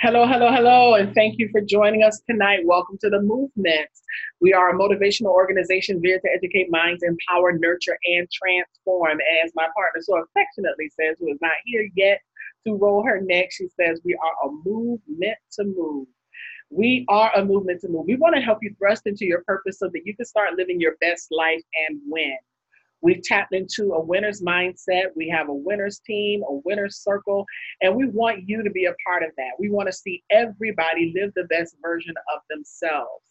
Hello, hello, hello, and thank you for joining us tonight. Welcome to the movement. We are a motivational organization geared to educate minds, empower, nurture, and transform. As my partner so affectionately says, who is not here yet to roll her neck, she says, we are a movement to move. We are a movement to move. We want to help you thrust into your purpose so that you can start living your best life and win. We've tapped into a winner's mindset. We have a winner's team, a winner's circle, and we want you to be a part of that. We want to see everybody live the best version of themselves.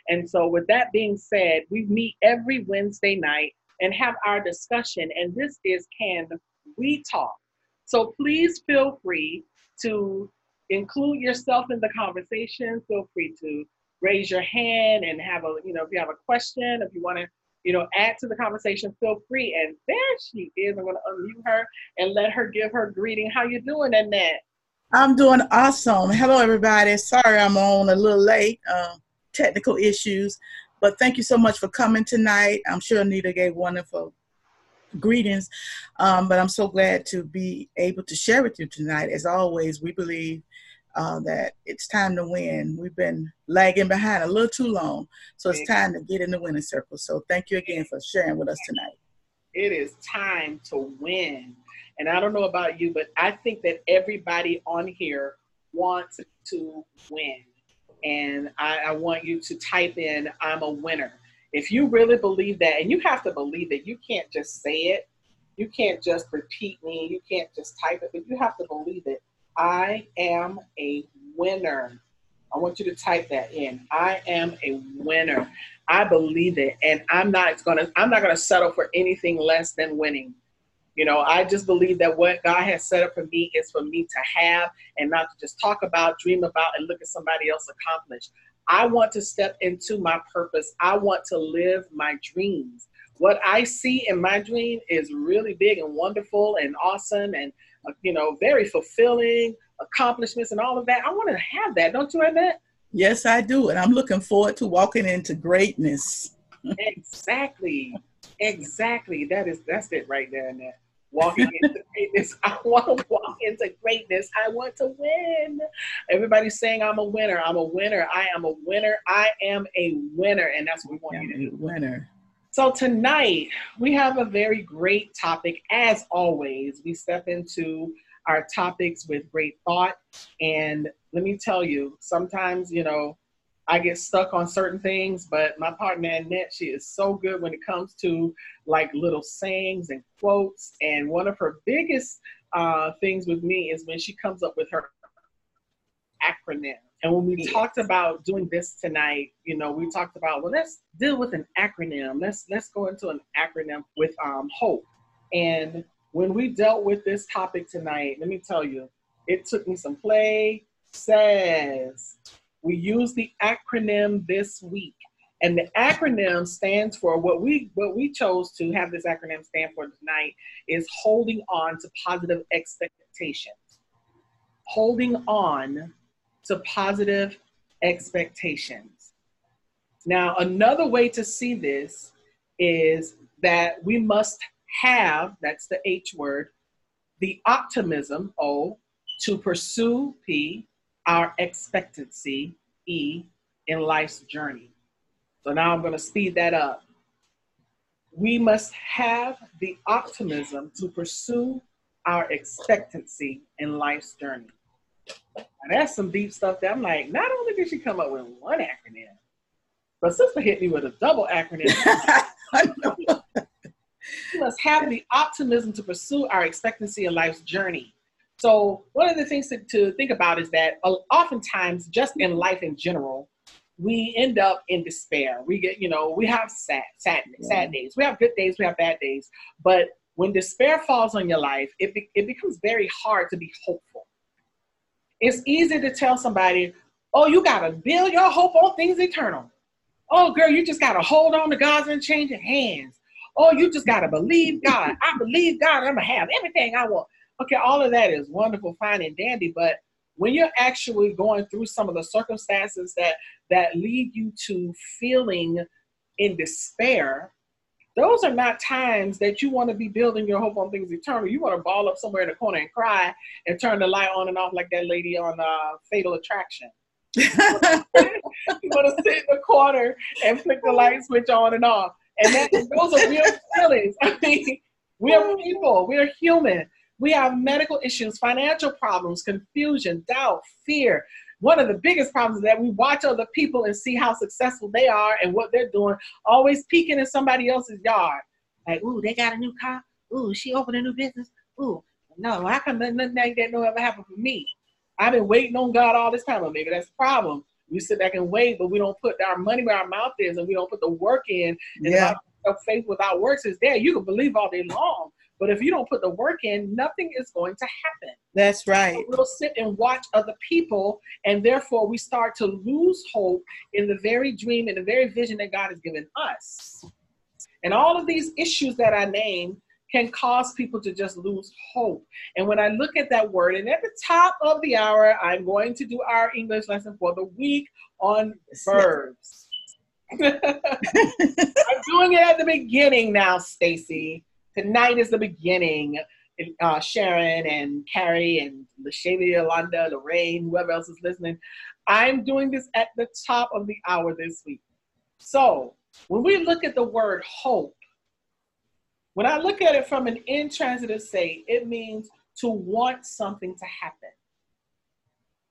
And so, with that being said, we meet every Wednesday night and have our discussion. And this is Can We Talk? So, please feel free to include yourself in the conversation. Feel free to raise your hand and have if you have a question, if you want to add to the conversation, feel free. And there she is. I'm going to unmute her and let her give her greeting. How you doing, Annette? I'm doing awesome. Hello, everybody. Sorry I'm on a little late, technical issues, but thank you so much for coming tonight. I'm sure Anita gave wonderful greetings, but I'm so glad to be able to share with you tonight. As always, we believe that it's time to win. We've been lagging behind a little too long, so it's time to get in the winning circle. So thank you again for sharing with us tonight. It is time to win. And I don't know about you, but I think that everybody on here wants to win. And I want you to type in, I'm a winner. If you really believe that, and you have to believe it, you can't just say it. You can't just repeat me. You can't just type it, but you have to believe it. I am a winner. I want you to type that in. I am a winner. I believe it, and I'm not gonna settle for anything less than winning. I just believe that what God has set up for me is for me to have and not to just talk about, dream about, and look at somebody else accomplish. I want to step into my purpose. I want to live my dreams. What I see in my dream is really big and wonderful and awesome and, very fulfilling accomplishments and all of that. I want to have that. Don't you, Annette? Yes, I do. And I'm looking forward to walking into greatness. Exactly. Exactly. That's it right there, Annette. Walking into greatness. I want to walk into greatness. I want to win. Everybody's saying I'm a winner. I'm a winner. I am a winner. I am a winner. And that's what we want you to do. Winner. So tonight we have a very great topic. As always, we step into our topics with great thought. And let me tell you, sometimes, I get stuck on certain things, but my partner Annette, she is so good when it comes to like little sayings and quotes. And one of her biggest things with me is when she comes up with her acronym. And when we talked about doing this tonight, we talked about, well, let's deal with an acronym. Let's go into an acronym with HOPE. And when we dealt with this topic tonight, let me tell you, it took me some play. Says we use the acronym this week, and the acronym stands for what we chose to have this acronym stand for tonight is holding on to positive expectations. Holding on to positive expectations. Now, another way to see this is that we must have, that's the H word, the optimism, O, to pursue, P, our expectancy, E, in life's journey. So now I'm going to speed that up. We must have the optimism to pursue our expectancy in life's journey. Now, that's some deep stuff that I'm like, not only did she come up with one acronym, but sister hit me with a double acronym. We must have the optimism to pursue our expectancy in life's journey. So one of the things to think about is that oftentimes, just in life in general, we end up in despair. We get, we have sad days. We have good days. We have bad days. But when despair falls on your life, it becomes very hard to be hopeful. It's easy to tell somebody, oh, you got to build your hope on things eternal. Oh, girl, you just got to hold on to God's unchanging hands. Oh, you just got to believe God. I believe God. I'm going to have everything I want. Okay, all of that is wonderful, fine, and dandy. But when you're actually going through some of the circumstances that lead you to feeling in despair, those are not times that you want to be building your hope on things eternal. You want to ball up somewhere in the corner and cry and turn the light on and off like that lady on Fatal Attraction. You want to sit in the corner and flick the light switch on and off. And those are real feelings. I mean, we are people. We are human. We have medical issues, financial problems, confusion, doubt, fear. One of the biggest problems is that we watch other people and see how successful they are and what they're doing, always peeking in somebody else's yard. Like, ooh, they got a new car. Ooh, she opened a new business. Ooh, no, how come nothing like that don't ever happen for me? I've been waiting on God all this time. Well, maybe that's the problem. We sit back and wait, but we don't put our money where our mouth is, and we don't put the work in. And if faith without works is there, you can believe all day long. But if you don't put the work in, nothing is going to happen. That's right. So we'll sit and watch other people, and therefore we start to lose hope in the very dream and the very vision that God has given us. And all of these issues that I named can cause people to just lose hope. And when I look at that word, and at the top of the hour, I'm going to do our English lesson for the week on verbs. I'm doing it at the beginning now, Stacy. Tonight is the beginning. Sharon and Carrie and LaShavia, Yolanda, Lorraine, whoever else is listening. I'm doing this at the top of the hour this week. So when we look at the word hope, when I look at it from an intransitive state, it means to want something to happen.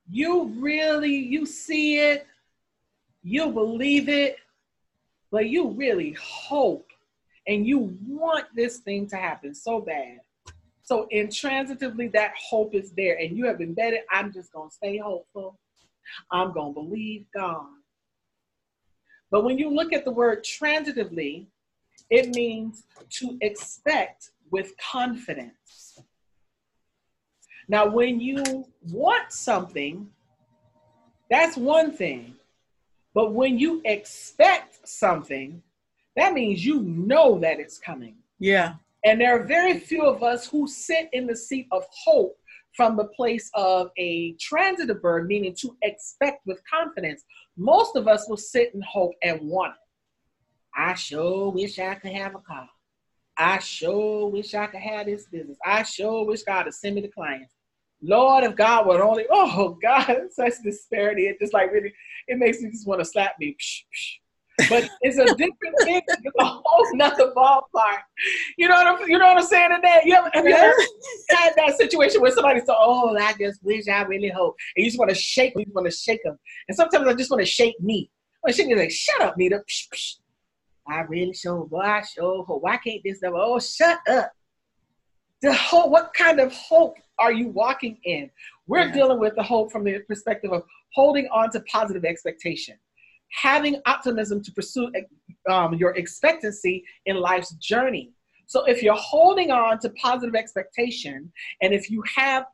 You see it, you believe it, but you really hope and you want this thing to happen so bad. So intransitively, that hope is there, and you have embedded, I'm just going to stay hopeful. I'm going to believe God. But when you look at the word transitively, it means to expect with confidence. Now, when you want something, that's one thing. But when you expect something, that means you know that it's coming. Yeah. And there are very few of us who sit in the seat of hope from the place of a transitive verb, meaning to expect with confidence. Most of us will sit in hope and want it. I sure wish I could have a car. I sure wish I could have this business. I sure wish God would send me the clients. Lord, if God would only, oh God, such disparity. It just like really, it makes me just want to slap me. But it's a different thing. It's a whole nother ballpark. You know what I'm saying today? Have you ever had that situation where somebody said, oh, I just wish, I really hope. And you just want to shake them. You want to shake them. And sometimes I just want to shake me. I shake me like, shut up, Nita. Psh, psh. I really sure, boy, I sure hope. Why can't this never? Oh, shut up. The hope, what kind of hope are you walking in? We're dealing with the hope from the perspective of holding on to positive expectation, having optimism to pursue your expectancy in life's journey. So if you're holding on to positive expectation, and if you have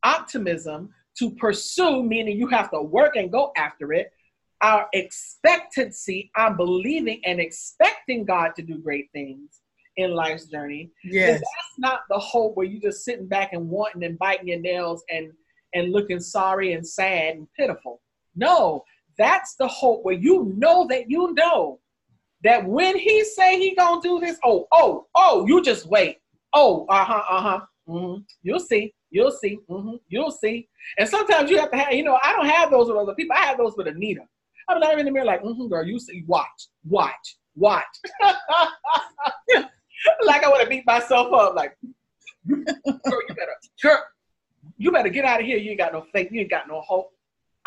optimism to pursue, meaning you have to work and go after it, our expectancy, I'm believing and expecting God to do great things in life's journey. Yes. That's not the hope where you just sitting back and wanting and biting your nails and looking sorry and sad and pitiful. No, that's the hope where you know that when he say he gonna do this, you just wait. You'll see. You'll see. And sometimes you have to have, I don't have those with other people. I have those with Anita. I'm not in the mirror like, girl, you see, watch. Like I want to beat myself up. Like, girl, you better get out of here. You ain't got no faith. You ain't got no hope.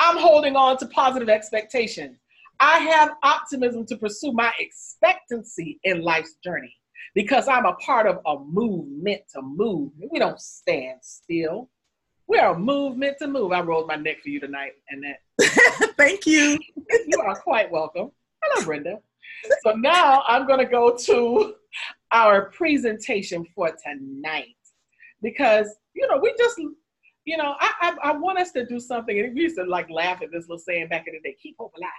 I'm holding on to positive expectation. I have optimism to pursue my expectancy in life's journey because I'm a part of a movement to move. We don't stand still. We are a movement to move. I rolled my neck for you tonight, and that. Thank you. You are quite welcome. Hello, Brenda. So now I'm going to go to our presentation for tonight because, we just, I want us to do something. And we used to like laugh at this little saying back in the day, keep hope alive.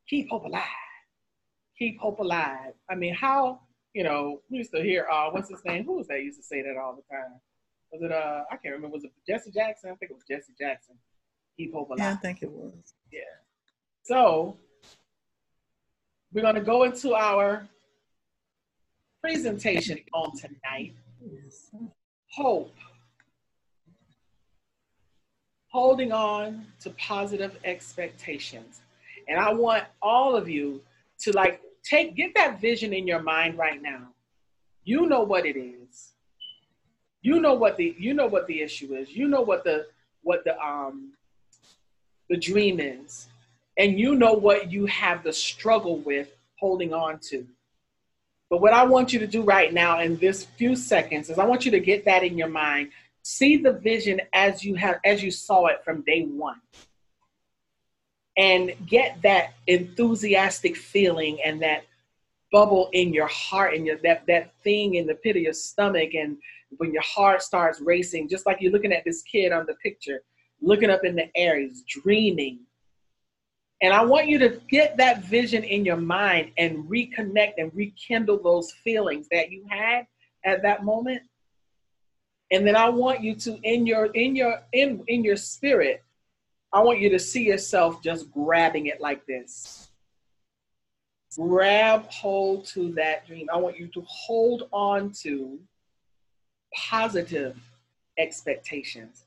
Keep hope alive. Keep hope alive. I mean, how, we used to hear, what's his name? Who was that used to say that all the time? Was it, I can't remember. Was it Jesse Jackson? I think it was Jesse Jackson. Keep hope alive. Yeah, I think it was. Yeah. So we're going to go into our presentation on tonight. Hope. Holding on to positive expectations. And I want all of you to like get that vision in your mind right now. You know what it is. You know what the issue is. You know what the dream is. And you know what you have the struggle with holding on to. But what I want you to do right now in this few seconds is I want you to get that in your mind. See the vision as you saw it from day one. And get that enthusiastic feeling and that bubble in your heart and that thing in the pit of your stomach, and when your heart starts racing, just like you're looking at this kid on the picture, looking up in the air, he's dreaming. And I want you to get that vision in your mind and reconnect and rekindle those feelings that you had at that moment. And then I want you to, in your spirit, I want you to see yourself just grabbing it like this. Grab hold to that dream. I want you to hold on to positive expectations,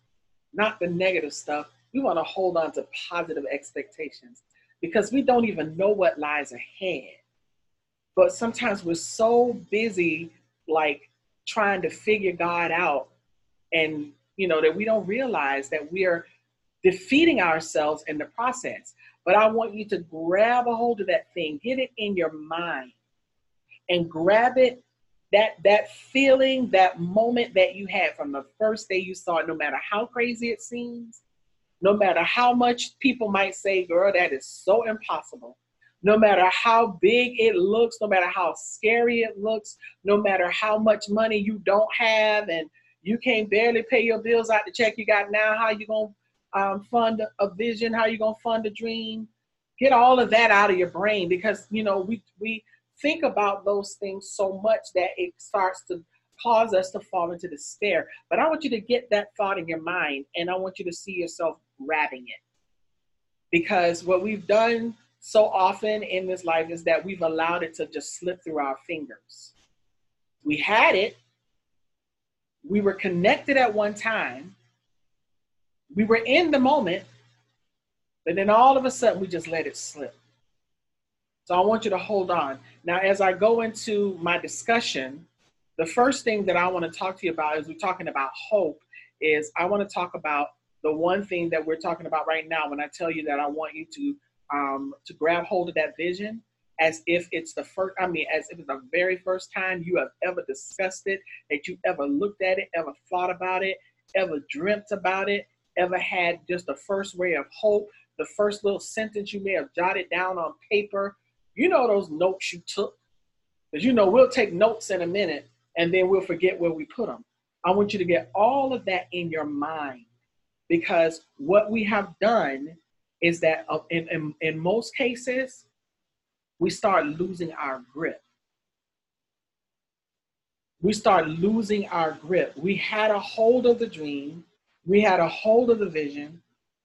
not the negative stuff. We want to hold on to positive expectations because we don't even know what lies ahead. But sometimes we're so busy like trying to figure God out, and that we don't realize that we are defeating ourselves in the process. But I want you to grab a hold of that thing, get it in your mind, and grab it, that feeling, that moment that you had from the first day you saw it, no matter how crazy it seems, no matter how much people might say, girl, that is so impossible. No matter how big it looks, no matter how scary it looks, no matter how much money you don't have and you can't barely pay your bills out the check you got now, how you going to fund a vision, how you going to fund a dream? Get all of that out of your brain, because, we think about those things so much that it starts to cause us to fall into despair. But I want you to get that thought in your mind, and I want you to see yourself grabbing it. Because what we've done so often in this life is that we've allowed it to just slip through our fingers. We had it. We were connected at one time. We were in the moment, but then all of a sudden we just let it slip. So I want you to hold on. Now, as I go into my discussion, the first thing that I want to talk to you about, as we're talking about hope, is I want to talk about the one thing that we're talking about right now. When I tell you that I want you to grab hold of that vision, as if it's as if it's the very first time you have ever discussed it, that you ever looked at it, ever thought about it, ever dreamt about it, ever had just the first ray of hope, the first little sentence you may have jotted down on paper. Those notes you took, because we'll take notes in a minute and then we'll forget where we put them. I want you to get all of that in your mind, because what we have done is that in most cases, we start losing our grip. We start losing our grip. We had a hold of the dream. We had a hold of the vision,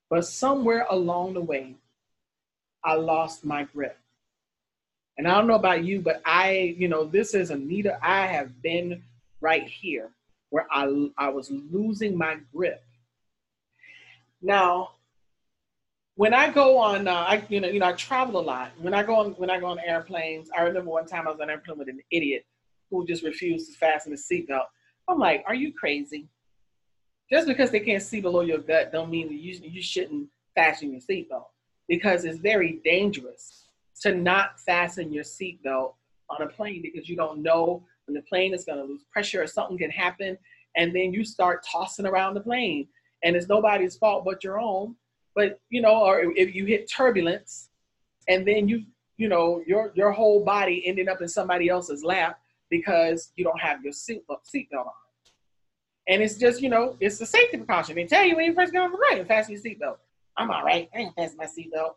but somewhere along the way, I lost my grip. And I don't know about you, but this is Anita. I have been right here where I was losing my grip. Now, when I go on, I travel a lot. When I go on airplanes, I remember one time I was on an airplane with an idiot who just refused to fasten his seatbelt. I'm like, are you crazy? Just because they can't see below your gut don't mean that you shouldn't fasten your seatbelt, because it's very dangerous to not fasten your seatbelt on a plane, because you don't know when the plane is going to lose pressure or something can happen, and then you start tossing around the plane, and it's nobody's fault but your own. But or if you hit turbulence, and then your whole body ended up in somebody else's lap because you don't have your seatbelt on. And it's just, it's a safety precaution. They tell you when you first get on the plane, fasten your seatbelt. I'm all right. I ain't fasten my seatbelt.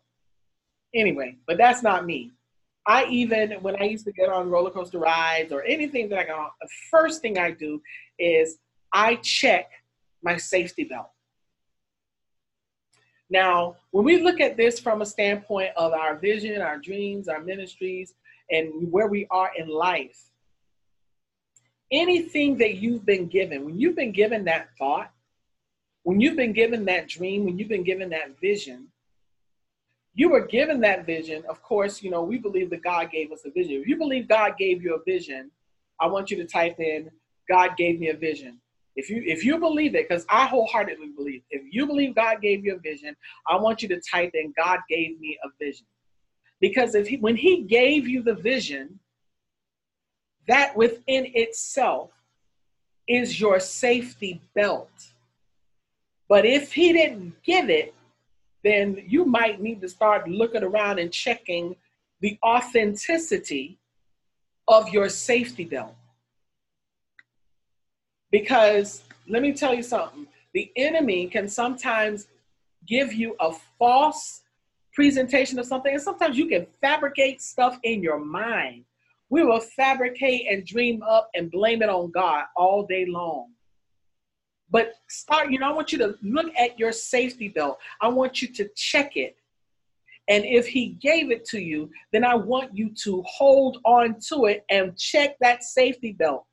Anyway, but that's not me. When I used to get on roller coaster rides or anything that I got on, the first thing I do is I check my safety belt. Now, when we look at this from a standpoint of our vision, our dreams, our ministries, and where we are in life, anything that you've been given, when you've been given that thought, when you've been given that dream, when you've been given that vision, you were given that vision. Of course, you know, we believe that God gave us a vision. If you believe God gave you a vision, I want you to type in, God gave me a vision. If you believe it, because I wholeheartedly believe, if you believe God gave you a vision, I want you to type in, God gave me a vision. Because when he gave you the vision, that within itself is your safety belt. But if he didn't give it, then you might need to start looking around and checking the authenticity of your safety belt. Because let me tell you something, the enemy can sometimes give you a false presentation of something, and sometimes you can fabricate stuff in your mind. We will fabricate and dream up and blame it on God all day long. But I want you to look at your safety belt. I want you to check it. And if he gave it to you, then I want you to hold on to it and check that safety belt.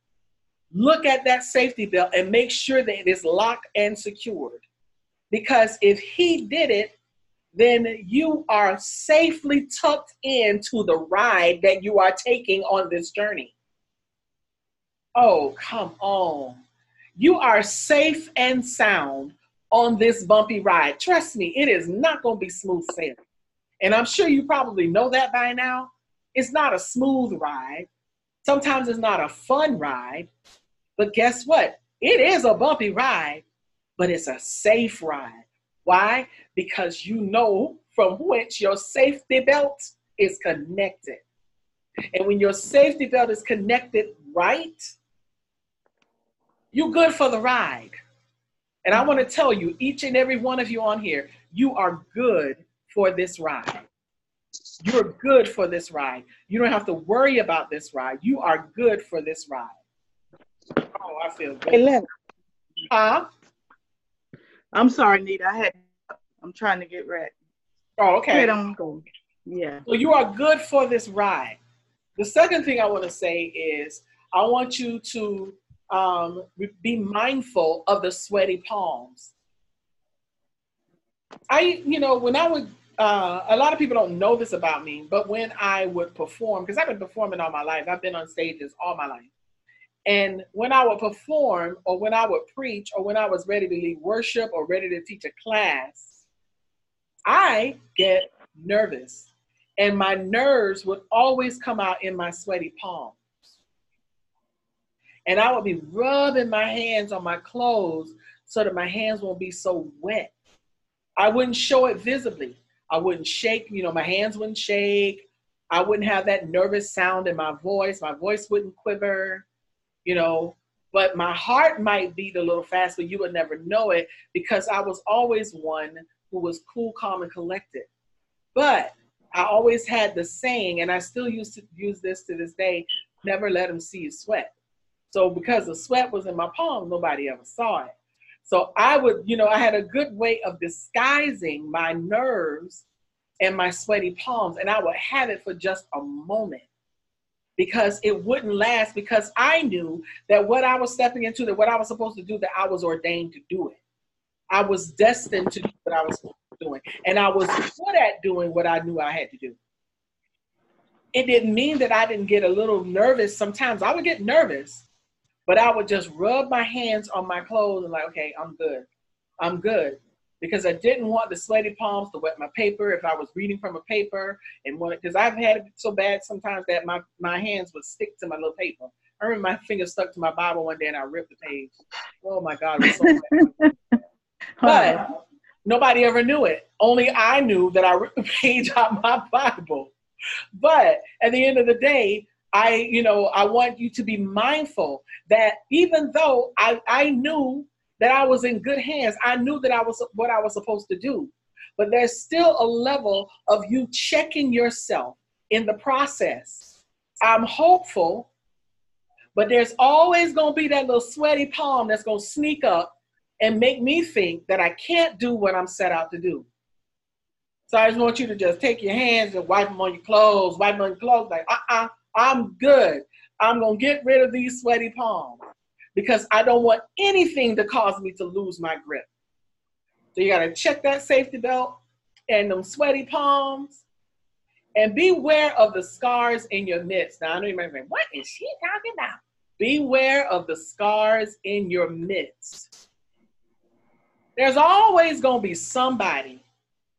Look at that safety belt and make sure that it is locked and secured. Because if he did it, then you are safely tucked into the ride that you are taking on this journey. Oh, come on. You are safe and sound on this bumpy ride. Trust me, it is not going to be smooth sailing. And I'm sure you probably know that by now. It's not a smooth ride. Sometimes it's not a fun ride. But guess what? It is a bumpy ride, but it's a safe ride. Why? Because you know from which your safety belt is connected. And when your safety belt is connected right, you're good for the ride. And I want to tell you, each and every one of you on here, you are good for this ride. You're good for this ride. You don't have to worry about this ride. You are good for this ride. Oh, I feel good. Hey, huh? I'm sorry, Nita. I'm trying to get ready. Oh, okay. Go. Yeah. So you are good for this ride. The second thing I want to say is I want you to be mindful of the sweaty palms. When I would, a lot of people don't know this about me, but when I would perform, because I've been performing all my life, I've been on stages all my life. And when I would perform, or when I would preach, or when I was ready to lead worship or ready to teach a class, I get nervous. And my nerves would always come out in my sweaty palms. And I would be rubbing my hands on my clothes so that my hands won't be so wet. I wouldn't show it visibly. I wouldn't shake, my hands wouldn't shake. I wouldn't have that nervous sound in my voice. My voice wouldn't quiver, but my heart might beat a little fast, but you would never know it because I was always one who was cool, calm, and collected. But I always had the saying, and I still use this to this day, never let them see you sweat. So because the sweat was in my palm, nobody ever saw it. So I would, I had a good way of disguising my nerves and my sweaty palms, and I would have it for just a moment because it wouldn't last, because I knew that what I was stepping into, that what I was supposed to do, that I was ordained to do it. I was destined to do what I was supposed to be doing, and I was good at doing what I knew I had to do. It didn't mean that I didn't get a little nervous. Sometimes I would get nervous, but I would just rub my hands on my clothes and like, okay, I'm good. I'm good. Because I didn't want the sweaty palms to wet my paper if I was reading from a paper. Because I've had it so bad sometimes that my hands would stick to my little paper. I remember my finger stuck to my Bible one day and I ripped the page. Oh my God, it was so bad. But nobody ever knew it. Only I knew that I ripped the page out my Bible. But at the end of the day, I want you to be mindful that even though I knew that I was in good hands, I knew that I was what I was supposed to do. But there's still a level of you checking yourself in the process. I'm hopeful, but there's always going to be that little sweaty palm that's going to sneak up and make me think that I can't do what I'm set out to do. So I just want you to just take your hands and wipe them on your clothes, like, I'm good. I'm going to get rid of these sweaty palms because I don't want anything to cause me to lose my grip. So you got to check that safety belt and them sweaty palms, and beware of the scars in your midst. Now, I know you might be like, what is she talking about? Beware of the scars in your midst. There's always going to be somebody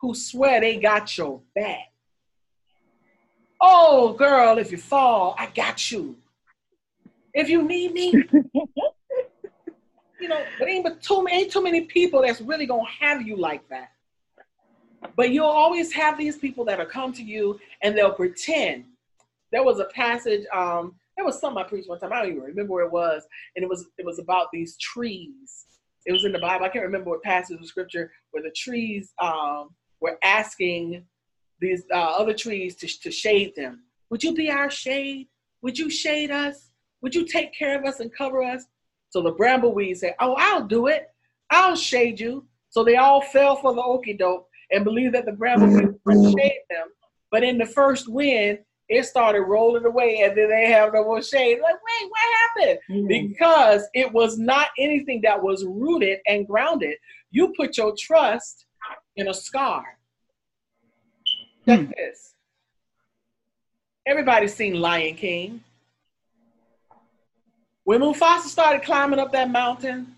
who swear they got your back. Oh, girl, if you fall, I got you. If you need me, you know, but ain't too many people that's really going to have you like that. But you'll always have these people that'll come to you and they'll pretend. There was a passage, there was something I preached one time, I don't even remember where it was, and it was about these trees. It was in the Bible. I can't remember what passage of scripture where the trees were asking these other trees to shade them. Would you be our shade? Would you shade us? Would you take care of us and cover us? So the brambleweed said, oh, I'll do it. I'll shade you. So they all fell for the okie doke and believed that the brambleweed would shade them. But in the first wind, it started rolling away and then they have no more shade. Like, wait, what happened? Mm-hmm. Because it was not anything that was rooted and grounded. You put your trust in a scar. Check this. Everybody's seen Lion King. When Mufasa started climbing up that mountain,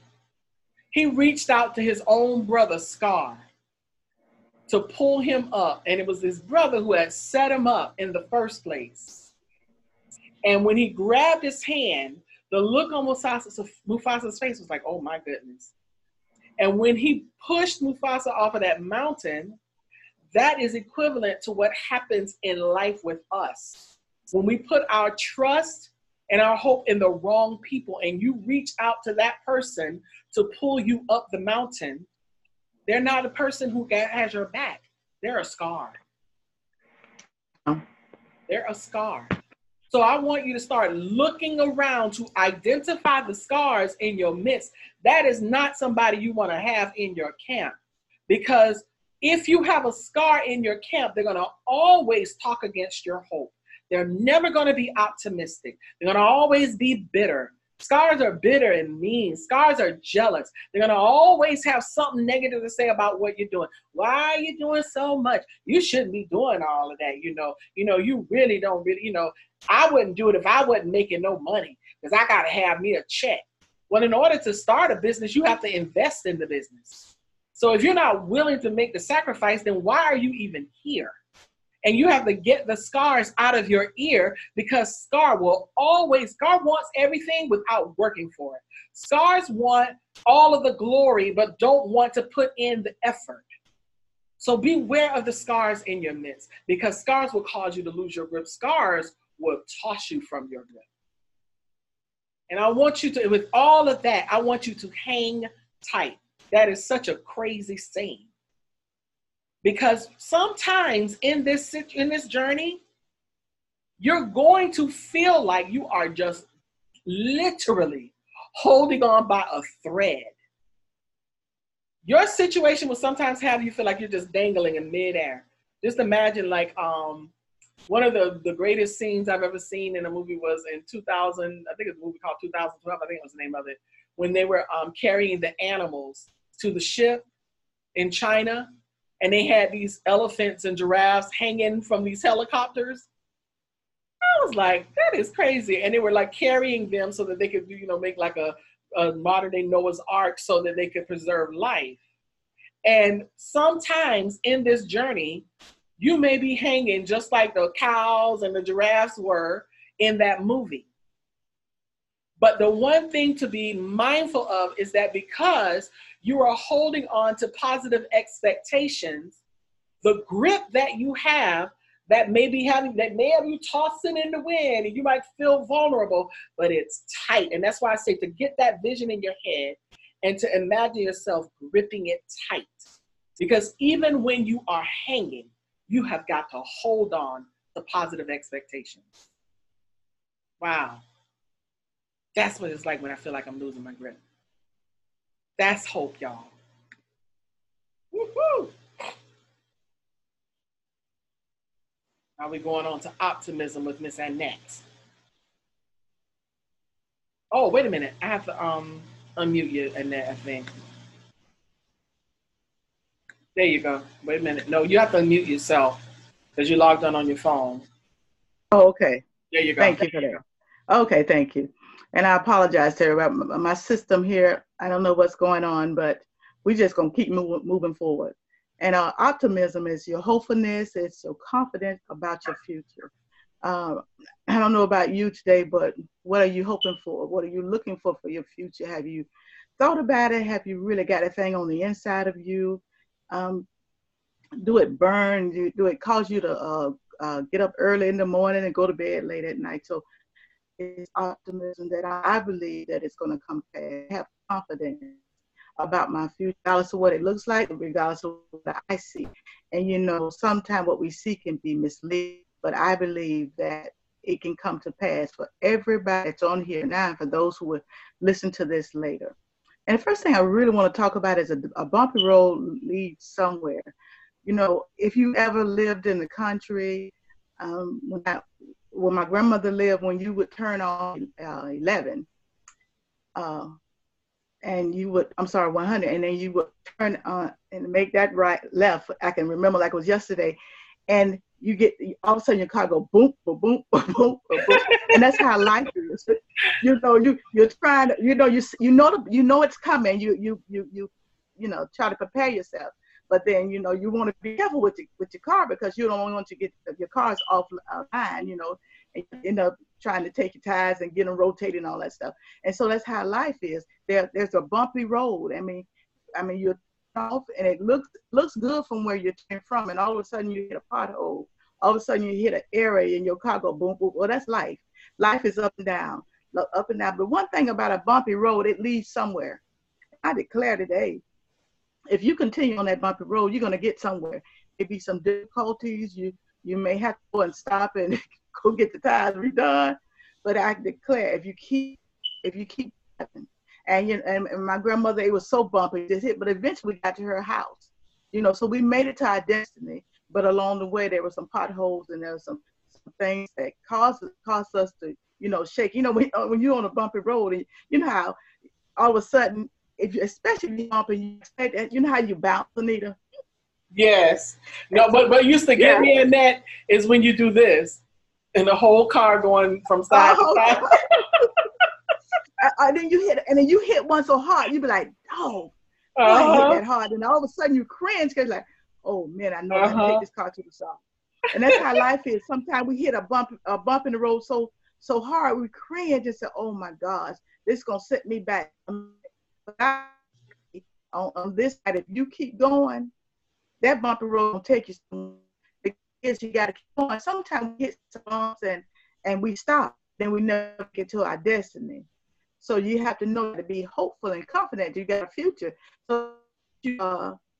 he reached out to his own brother, Scar, to pull him up. And it was his brother who had set him up in the first place. And when he grabbed his hand, the look on Mufasa's face was like, oh my goodness. And when he pushed Mufasa off of that mountain, that is equivalent to what happens in life with us. When we put our trust and our hope in the wrong people and you reach out to that person to pull you up the mountain, they're not a person who has your back. They're a scar. They're a scar. So I want you to start looking around to identify the scars in your midst. That is not somebody you want to have in your camp, because if you have a scar in your camp, they're going to always talk against your hope. They're never going to be optimistic. They're going to always be bitter. Scars are bitter and mean. Scars are jealous. They're going to always have something negative to say about what you're doing. Why are you doing so much? You shouldn't be doing all of that. You really don't really, I wouldn't do it if I wasn't making no money, because I got to have me a check. Well, in order to start a business, you have to invest in the business. So if you're not willing to make the sacrifice, then why are you even here? And you have to get the scars out of your ear, because Scar wants everything without working for it. Scars want all of the glory, but don't want to put in the effort. So beware of the scars in your midst, because scars will cause you to lose your grip. Scars will toss you from your grip. And I want you to, with all of that, I want you to hang tight. That is such a crazy saying. Because sometimes in this journey, you're going to feel like you are just literally holding on by a thread. Your situation will sometimes have you feel like you're just dangling in midair. Just imagine, like, one of the greatest scenes I've ever seen in a movie was in 2000, I think it's a movie called 2012, I think was the name of it, when they were carrying the animals to the ship in China. And they had these elephants and giraffes hanging from these helicopters. I was like, that is crazy. And they were like carrying them so that they could, make like a modern day Noah's Ark so that they could preserve life. And sometimes in this journey, you may be hanging just like the cows and the giraffes were in that movie. But the one thing to be mindful of is that because you are holding on to positive expectations, the grip that you have that may have you tossing in the wind, and you might feel vulnerable, but it's tight. And that's why I say to get that vision in your head and to imagine yourself gripping it tight. Because even when you are hanging, you have got to hold on to positive expectations. Wow. That's what it's like when I feel like I'm losing my grip. That's hope, y'all. Woo-hoo! Now we're going on to optimism with Miss Annette. Oh, wait a minute. I have to unmute you, Annette, I think. There you go. Wait a minute. No, you have to unmute yourself because you logged on your phone. Oh, okay. There you go. Thank you for that. Okay, thank you. And I apologize to everybody. My system here, I don't know what's going on, but we just gonna keep moving forward. And optimism is your hopefulness, it's your confidence about your future. Um, I don't know about you today, but what are you hoping for? What are you looking for your future? Have you thought about it? Have you really got a thing on the inside of you? Um, do it burn? Do it cause you to get up early in the morning and go to bed late at night? So it's optimism that I believe that it's going to come past. Have confidence about my future, regardless of what it looks like, regardless of what I see. And sometimes what we see can be misleading, but I believe that it can come to pass for everybody that's on here now and for those who will listen to this later. And the first thing I really want to talk about is a bumpy road leads somewhere. If you ever lived in the country, when my grandmother lived, when you would turn on 11, uh, and you would, I'm sorry, 100, and then you would turn on and make that right left. I can remember like it was yesterday, and you get all of a sudden your car go boom, boom, boom, boom, boom, boom, and that's how life is. You're trying to, it's coming. Try to prepare yourself. But then, you want to be careful with your car because you don't want to get your cars off line, and you end up trying to take your tires and get them rotating and all that stuff. And so that's how life is. There's a bumpy road. You're off and it looks good from where you're turning from, and all of a sudden you hit a pothole. All of a sudden you hit an area and your car go boom, boom. Well, that's life. Life is up and down, up and down. But one thing about a bumpy road, it leads somewhere. I declare today, if you continue on that bumpy road, you're going to get somewhere. Maybe some difficulties. You may have to go and stop and go get the tires redone. But I declare, if you keep driving, and my grandmother, it was so bumpy, just hit. But eventually, we got to her house. So we made it to our destiny. But along the way, there were some potholes and there were some things that caused us to, shake. When you're on a bumpy road, and you know how all of a sudden, especially if you're bumping, you know how you bounce, Anita? Yes. No, but what used to get me in that is when you do this and the whole car going from side to side. And then you hit one so hard, you be like, oh, I hit that hard. And all of a sudden you cringe because like, oh man, I know I have to take this car to the side. And that's how life is. Sometimes we hit a bump in the road so hard, we cringe and say, oh my gosh, this is going to set me back. On this side, if you keep going, that bumpy road will take you somewhere. Because you got to keep going. Sometimes we hit some bumps and we stop. Then we never get to our destiny. So you have to know to be hopeful and confident you got a future. So you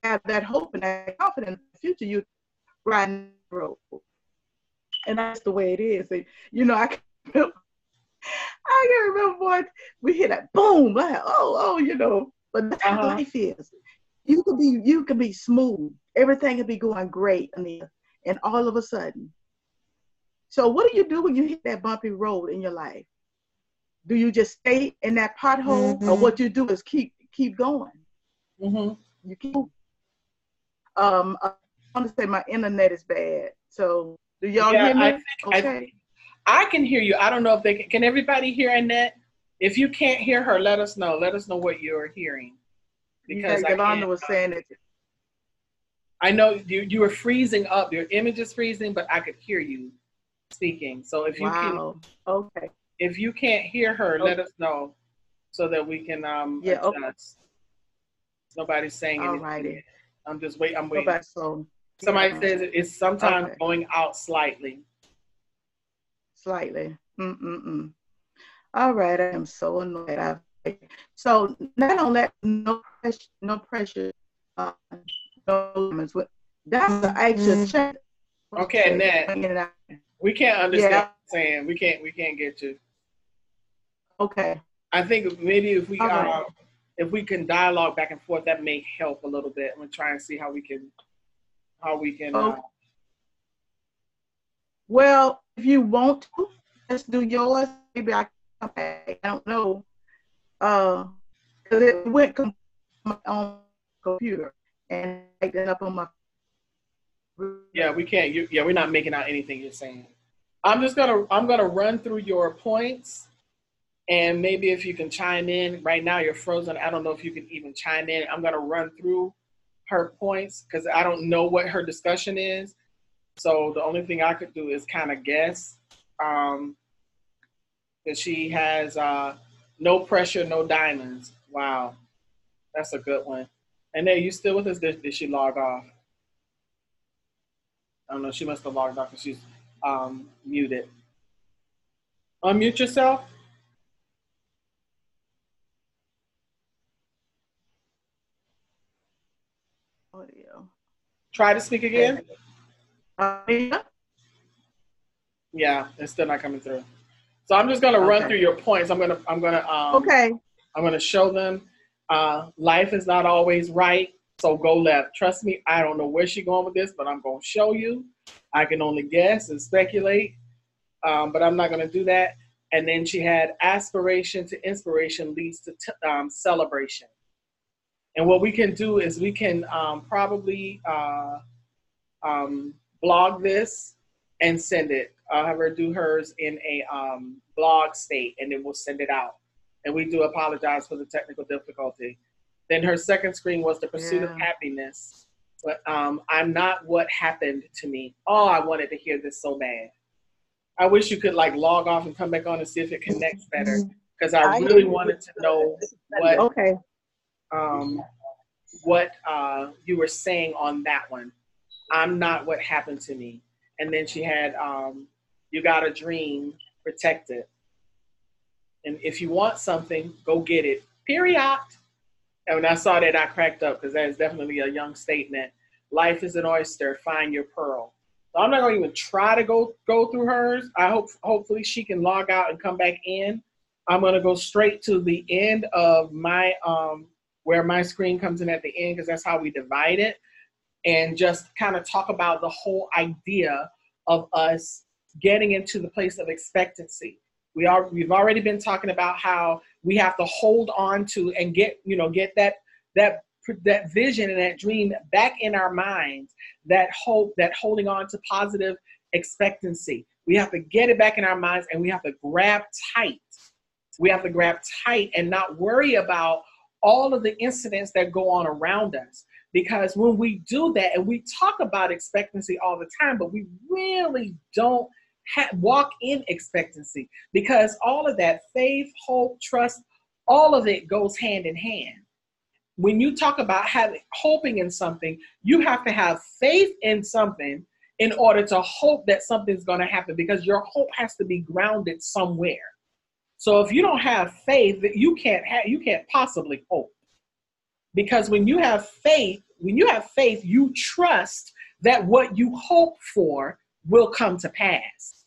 have that hope and that confidence in the future, you ride the road. And that's the way it is. I can remember boy, we hit that boom, like, but that's how life is. You can be smooth. Everything can be going great, and all of a sudden. So what do you do when you hit that bumpy road in your life? Do you just stay in that pothole, or what you do is keep going? You keep. I want to say my internet is bad. So do y'all hear me? I can hear you. I don't know if can everybody hear Annette? If you can't hear her, let us know. Let us know what you're hearing. Because Yolanda was saying it. I know you were freezing up. Your image is freezing, but I could hear you speaking. So if you if you can't hear her, let us know so that we can adjust. Okay. Nobody's saying anything. Alrighty. I'm just waiting. I'm waiting. Somebody says it's sometimes going out slightly. Slightly. All right. I am so annoyed. So not only that, no pressure. That's the anxious check. Okay, Annette. We can't understand what you're saying. We can't get you. Okay. I think maybe if we can dialogue back and forth, that may help a little bit. I'm gonna try and see how we can. Well, if you want to, let's do yours. Maybe I I don't know. 'Cause it went on computer and typed it up on my. Yeah, we can't. Yeah, we're not making out anything you're saying. I'm gonna run through your points, and maybe if you can chime in. Right now, you're frozen. I don't know if you can even chime in. I'm gonna run through her points because I don't know what her discussion is. So the only thing I could do is kind of guess. That she has no pressure, no diamonds. Wow, that's a good one. And then you still with us? Did she log off? I don't know. She must have logged off because she's muted. Unmute yourself. Audio. Try to speak again. Yeah. Yeah, it's still not coming through. So I'm just gonna run through your points. I'm gonna show them. Life is not always right, so go left. Trust me, I don't know where she's going with this, but I'm gonna show you. I can only guess and speculate, but I'm not gonna do that. And then she had aspiration to inspiration leads to celebration. And what we can do is we can probably blog this and send it. I'll have her do hers in a blog state, and then we'll send it out. And we do apologize for the technical difficulty. Then her second screen was the pursuit of happiness. But I'm not what happened to me. Oh, I wanted to hear this so bad. I wish you could like log off and come back on and see if it connects better. Because I really wanted to know what you were saying on that one. I'm not what happened to me. And then she had, you got a dream, protect it. And if you want something, go get it. Period. And when I saw that, I cracked up because that is definitely a young statement. Life is an oyster. Find your pearl. So I'm not going to even try to go through hers. Hopefully she can log out and come back in. I'm going to go straight to the end of my where my screen comes in at the end because that's how we divide it, and just kind of talk about the whole idea of us getting into the place of expectancy. We've already been talking about how we have to hold on to and get that vision and that dream back in our minds, that hope, that holding on to positive expectancy. We have to get it back in our minds, and we have to grab tight. We have to grab tight and not worry about all of the incidents that go on around us. Because when we do that, and we talk about expectancy all the time, but we really don't walk in expectancy, because all of that faith, hope, trust, all of it goes hand in hand. When you talk about hoping in something, you have to have faith in something in order to hope that something's going to happen, because your hope has to be grounded somewhere. So if you don't have faith, you can't possibly hope. Because when you have faith, you trust that what you hope for will come to pass.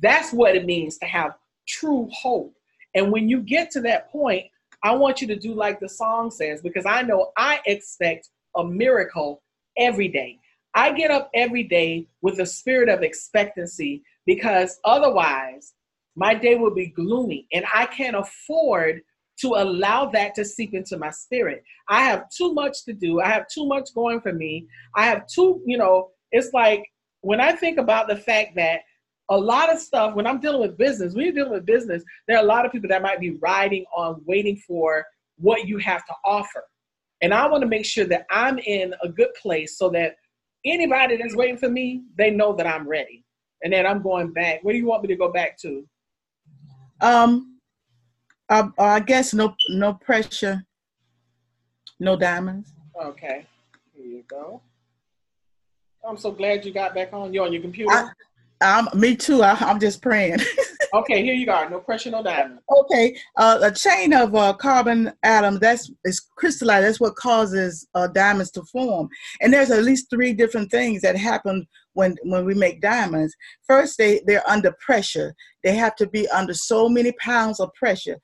That's what it means to have true hope. And when you get to that point, I want you to do like the song says, because I know I expect a miracle every day. I get up every day with a spirit of expectancy, because otherwise my day will be gloomy, and I can't afford to allow that to seep into my spirit. I have too much to do. I have too much going for me. I have it's like when I think about the fact that a lot of stuff, when I'm dealing with business, when you're dealing with business, there are a lot of people that might be riding on waiting for what you have to offer. And I want to make sure that I'm in a good place so that anybody that's waiting for me, they know that I'm ready. And then I'm going back. Where do you want me to go back to? I guess no pressure, no diamonds. Okay, here you go. I'm so glad you got back on. You're on your computer? Me too. I'm just praying. Okay, here you go. No pressure, no diamonds. Okay, a chain of carbon atoms is crystallized. That's what causes diamonds to form. And there's at least 3 different things that happen when we make diamonds. First, they're under pressure. They have to be under so many pounds of pressure.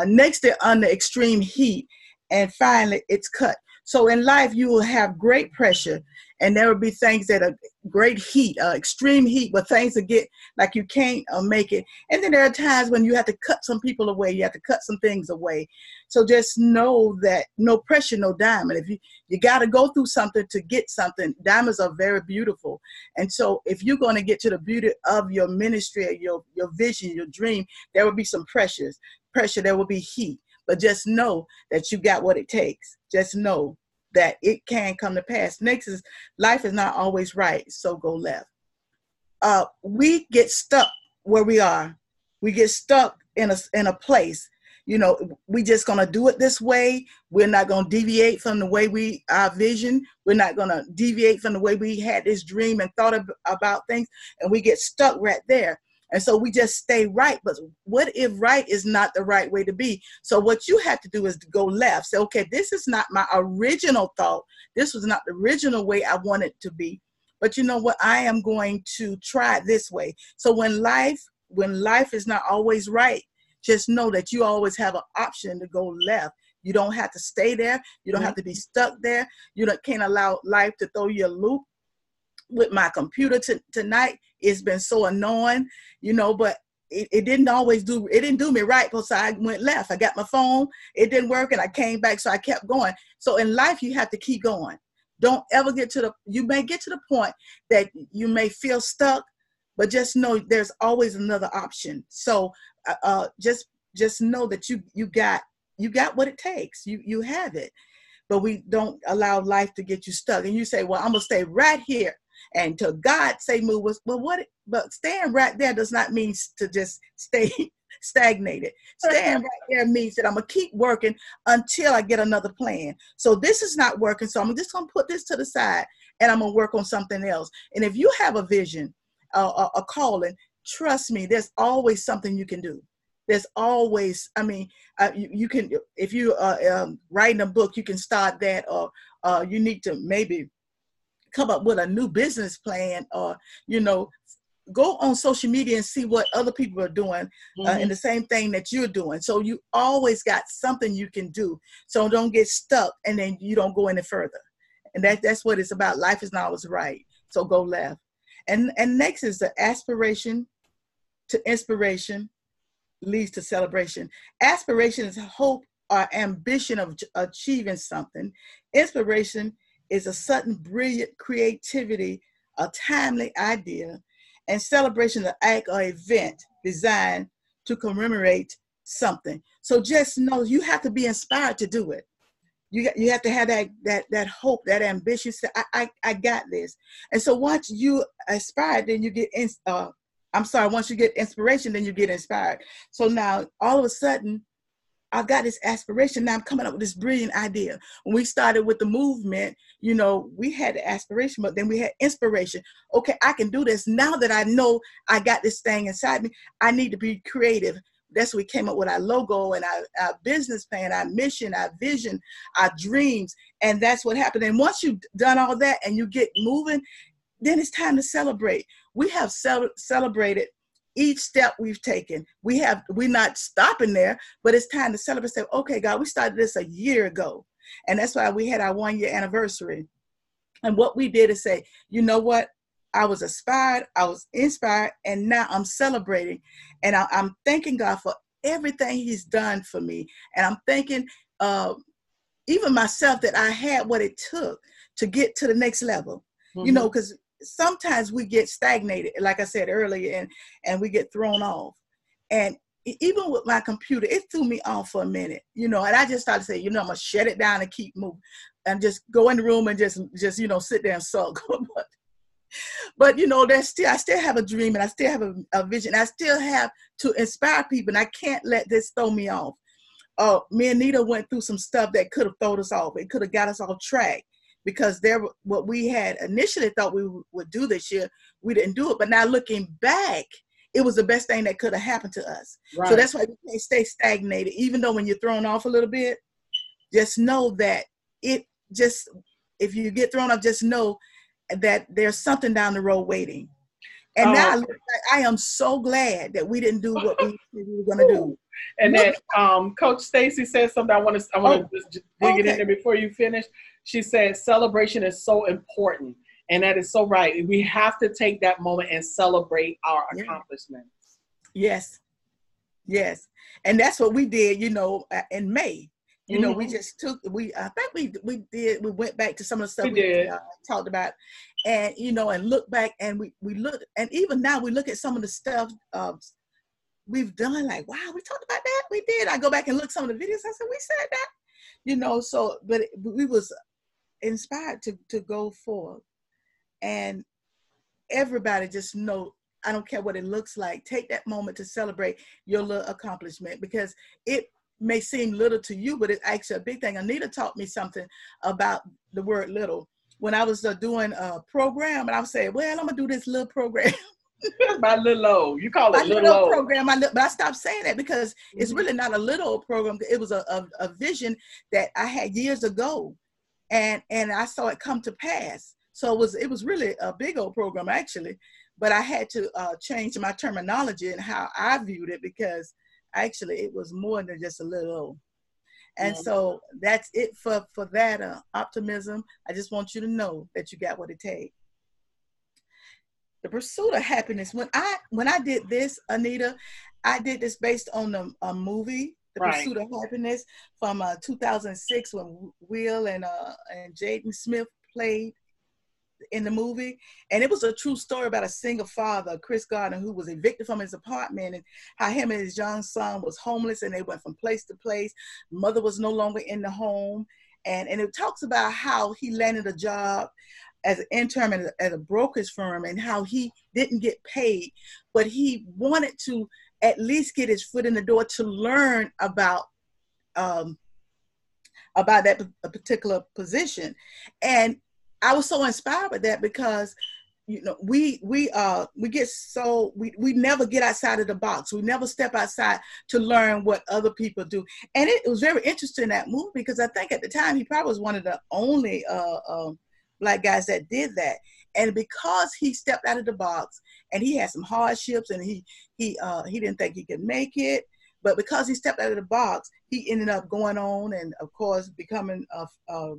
Next, they're under extreme heat. And finally, it's cut. So in life, you will have great pressure, and there will be things that are great heat, extreme heat, where things will get like you can't make it. And then there are times when you have to cut some people away. You have to cut some things away. So just know that no pressure, no diamond. If you got to go through something to get something, diamonds are very beautiful. And so if you're going to get to the beauty of your ministry, your vision, your dream, there will be some pressure, there will be heat. But just know that you got what it takes. Just know that it can come to pass. Next is, life is not always right, so go left. We get stuck where we are. We get stuck in a place. You know, we just gonna do it this way. We're not gonna deviate from the way our vision. We're not gonna deviate from the way we had this dream and thought about things, and we get stuck right there. And so we just stay right. But what if right is not the right way to be? So what you have to do is to go left. Say, okay, this is not my original thought. This was not the original way I wanted it to be. But you know what? I am going to try it this way. So when life is not always right, just know that you always have an option to go left. You don't have to stay there. You don't have to be stuck there. Can't allow life to throw you a loop. With my computer tonight, it's been so annoying, but it didn't do me right, so I went left. I got my phone, it didn't work, and I came back, so I kept going. So in life, you have to keep going. Don't ever you may get to the point that you may feel stuck, but just know there's always another option. So just know that you got what it takes. You have it, but we don't allow life to get you stuck. And you say, well, I'm gonna stay right here. And till God say move us, but staying right there does not mean to just stay stagnated. Staying right there means that I'm gonna keep working until I get another plan. So this is not working, so I'm just gonna put this to the side and I'm gonna work on something else. And if you have a vision, a calling, trust me, there's always something you can do. There's always, you can, if you are writing a book, you can start that, or you need to maybe come up with a new business plan, or go on social media and see what other people are doing, and the same thing that you're doing. So you always got something you can do. So don't get stuck and then you don't go any further. And that's what it's about. Life is not always right, so go left. And next is the aspiration to inspiration leads to celebration. Aspiration is hope or ambition of achieving something. Inspiration is a sudden brilliant creativity, a timely idea, and celebration an act or event designed to commemorate something. So just know you have to be inspired to do it. You have to have that hope, that ambition. Say, I got this. And so once you aspire, then you get once you get inspiration, then you get inspired. So now all of a sudden, I've got this aspiration. Now I'm coming up with this brilliant idea. When we started with the movement, we had the aspiration, but then we had inspiration. Okay, I can do this. Now that I know I got this thing inside me, I need to be creative. That's what we came up with our logo and our business plan, our mission, our vision, our dreams. And that's what happened. And once you've done all that and you get moving, then it's time to celebrate. We have celebrated each step we've taken. We're not stopping there, but it's time to celebrate. Say, okay, God, we started this a year ago. And that's why we had our 1-year anniversary. And what we did is say, you know what? I was inspired, and now I'm celebrating. And I'm thanking God for everything he's done for me. And I'm thanking even myself that I had what it took to get to the next level. Because sometimes we get stagnated, like I said earlier, and we get thrown off. And even with my computer, it threw me off for a minute, and I just started to say, I'm gonna shut it down and keep moving, and just go in the room and just sit there and sulk. But I still have a dream, and I still have a vision. I still have to inspire people, and I can't let this throw me off. Me and Nita went through some stuff that could have thrown us off. It could have got us off track. Because what we had initially thought we would do this year, we didn't do it. But now looking back, it was the best thing that could have happened to us. Right. So that's why you can't stay stagnated. Even though when you're thrown off a little bit, just know that if you get thrown off, just know that there's something down the road waiting. And now I am so glad that we didn't do what we were going to do. And then Coach Stacy said something I want to just dig it in there before you finish. She said celebration is so important. And that is so right. We have to take that moment and celebrate our Yeah. accomplishments. Yes. Yes. And that's what we did, you know, in May. You know, we just took, I think we went back to some of the stuff we talked about, and, you know, and look back, and we look, and even now we look at some of the stuff we've done, like, wow, we talked about that. We did. I go back and look some of the videos. I said, we said that, you know, so, but we was inspired to go forward, and everybody just know, I don't care what it looks like, take that moment to celebrate your little accomplishment, because it may seem little to you, but it's actually a big thing. Anita taught me something about the word little. When I was doing a program, and I would say, well, I'm gonna do this little program. My little old, you call it little old program. But I stopped saying that, because it's really not a little old program. It was a vision that I had years ago, and I saw it come to pass. So it was really a big old program, actually, but I had to change my terminology and how I viewed it, because actually it was more than just a little old. And so that's it for that optimism. I just want you to know that you got what it takes. The pursuit of happiness. When I did this, Anita, I did this based on a movie, The Pursuit of Happiness, from 2006, when Will and Jaden Smith played in the movie. And it was a true story about a single father, Chris Gardner, who was evicted from his apartment, and how him and his young son was homeless, and they went from place to place. Mother was no longer in the home. And it talks about how he landed a job as an intern at a brokerage firm, and how he didn't get paid, but he wanted to at least get his foot in the door to learn about that particular position. And I was so inspired by that, because, you know, we get so, we never get outside of the box. We never step outside to learn what other people do. And it was very interesting, that movie, because I think at the time he probably was one of the only Black guys that did that. And because he stepped out of the box, and he had some hardships, and he didn't think he could make it, but because he stepped out of the box, he ended up going on and, of course, becoming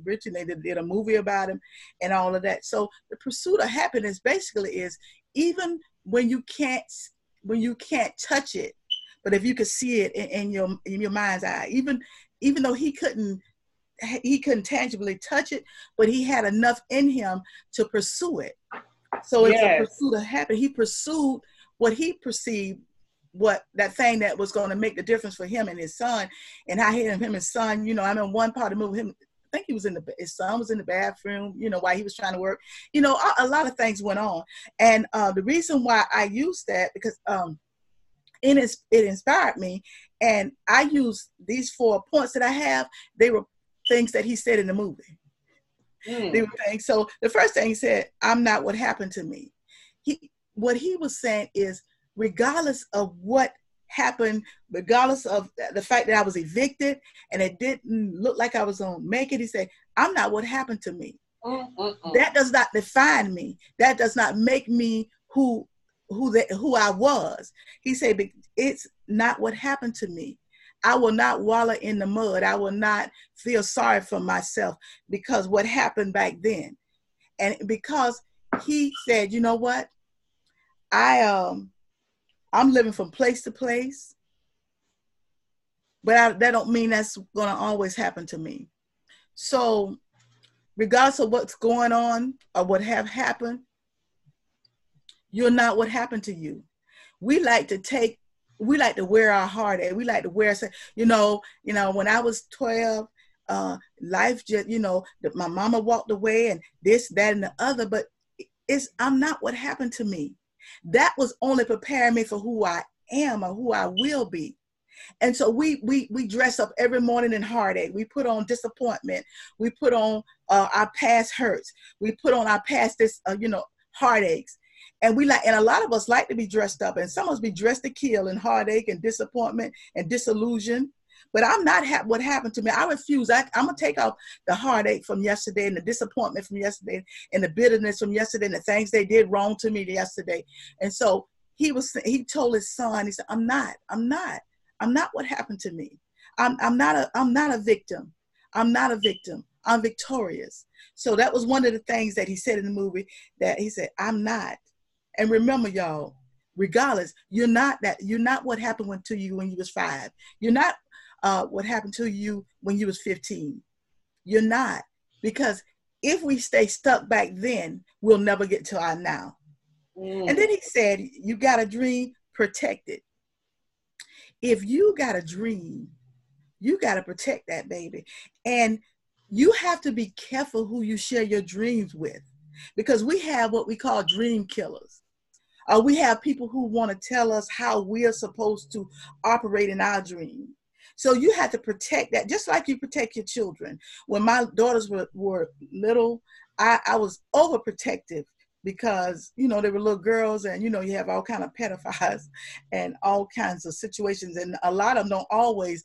rich, and they did a movie about him and all of that. So the pursuit of happiness basically is, even when you can't touch it, but if you could see it in your mind's eye, even though he couldn't tangibly touch it, but he had enough in him to pursue it. So it's a pursuit of happiness. He pursued what he perceived, what that thing that was going to make the difference for him and his son, and how him and his son, you know, I mean, one part of the movie, I think his son was in the bathroom, you know, while he was trying to work, you know, a lot of things went on. And the reason why I used that, because it inspired me, and I used these 4 points that I have. They were things that he said in the movie. They were things. So the first thing he said, I'm not what happened to me. What he was saying is, regardless of what happened, regardless of the fact that I was evicted and it didn't look like I was going to make it, he said, I'm not what happened to me. That does not define me. That does not make me who I was. He said, it's not what happened to me. I will not wallow in the mud. I will not feel sorry for myself because what happened back then. And because he said, you know what? I'm living from place to place, but that don't mean that's going to always happen to me. So regardless of what's going on or what have happened, you're not what happened to you. We like to wear our heart out. We like to wear, you know, when I was 12, life just, you know, my mama walked away and this, that, and the other, but I'm not what happened to me. That was only preparing me for who I am or who I will be. And so we dress up every morning in heartache. We put on disappointment. We put on our past hurts. We put on our past heartaches. And a lot of us like to be dressed up, and some of us be dressed to kill in heartache and disappointment and disillusion. But I'm not what happened to me. I refuse. I'm going to take off the heartache from yesterday and the disappointment from yesterday and the bitterness from yesterday and the things they did wrong to me yesterday. And so he told his son, he said, I'm not what happened to me. I'm not a victim. I'm not a victim. I'm victorious. So that was one of the things that he said in the movie, that he said, I'm not. And remember, y'all, regardless, you're not what happened to you when you was 5. You're not what happened to you when you was 15. You're not. Because if we stay stuck back then, we'll never get to our now. And then he said, you got a dream, protect it. If you got a dream, you got to protect that baby. And you have to be careful who you share your dreams with, because we have what we call dream killers. We have people who want to tell us how we are supposed to operate in our dream. So you have to protect that, just like you protect your children. When my daughters were little, I was overprotective, because, you know, they were little girls, and, you know, you have all kind of pedophiles and all kinds of situations. And a lot of them don't always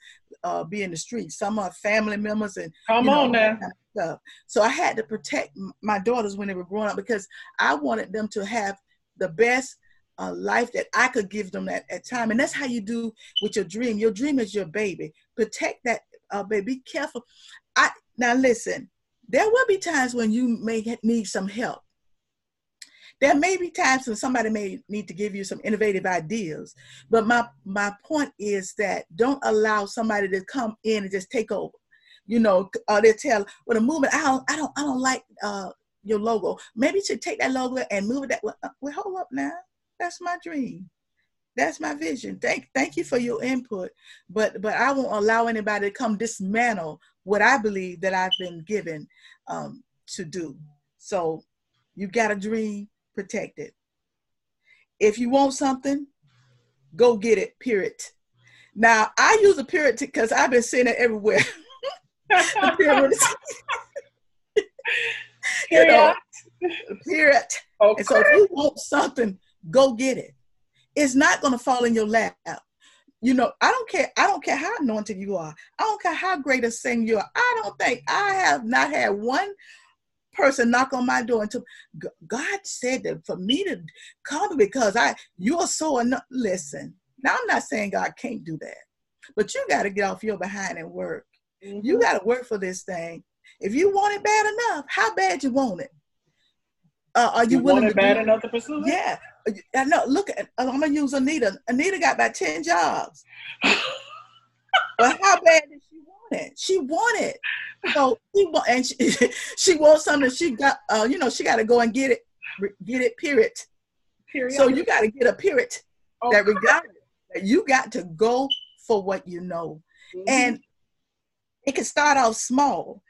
be in the streets. Some are family members and, come on now. Kind of stuff. So I had to protect my daughters when they were growing up, because I wanted them to have the best life that I could give them at time. And that's how you do with your dream. Your dream is your baby. Protect that baby. Be careful. Now listen, there will be times when you may need some help. There may be times when somebody may need to give you some innovative ideas. But my point is that don't allow somebody to come in and just take over. You know, they'll tell, well, the movement, I don't like your logo. Maybe you should take that logo and move it that way. Well, hold up now. That's my dream. That's my vision. Thank you for your input. But I won't allow anybody to come dismantle what I believe that I've been given to do. So you got a dream, protect it. If you want something, go get it, period. Now, I use a period because I've been seeing it everywhere. You know, period. Okay. And so if you want something, go get it. It's not going to fall in your lap. You know, I don't care how anointed you are. I don't care how great a singer you are. I have not had one person knock on my door until God said that for me to come, because you're so listen. Now, I'm not saying God can't do that, but you got to get off your behind and work. Mm-hmm. You got to work for this thing. If you want it bad enough, how bad you want it? Are you willing want it to bad enough to pursue it? Yeah. I know. Look, I'm going to use Anita. Anita got about 10 jobs. But how bad did she want it? She wanted. So she wants something. She got, she got to go and get it, period. So you got to get a period. Okay. That regardless, that you got to go for what you know. Mm-hmm. And it can start off small,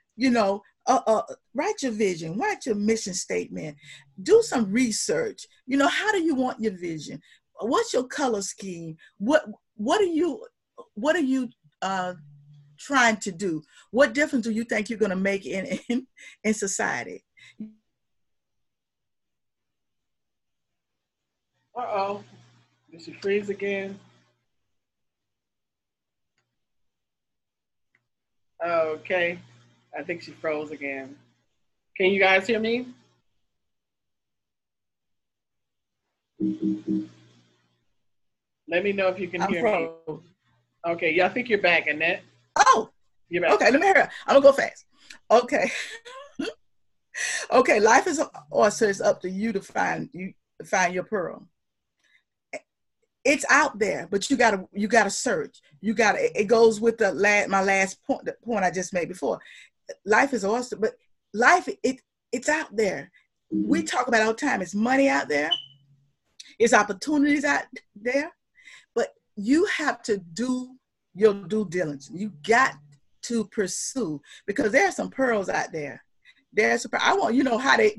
write your vision, write your mission statement, do some research. How do you want your vision? What's your color scheme? What are you trying to do? What difference do you think you're going to make in society? Uh-oh. Did she freeze again? Okay. I think she froze again. Can you guys hear me? Let me know if you can hear me. Okay, yeah, I think you're back, Annette. Oh, you're back. Okay, let me hear. I'm gonna go fast. Okay. Okay, life is also, it's up to you to find your pearl. It's out there, but you gotta search. It goes with my last point, the point I just made before. Life is awesome, but life it's out there. We talk about it all the time. It's money out there. It's opportunities out there, but you have to do your due diligence. You got to pursue, because there are some pearls out there. I want, how they,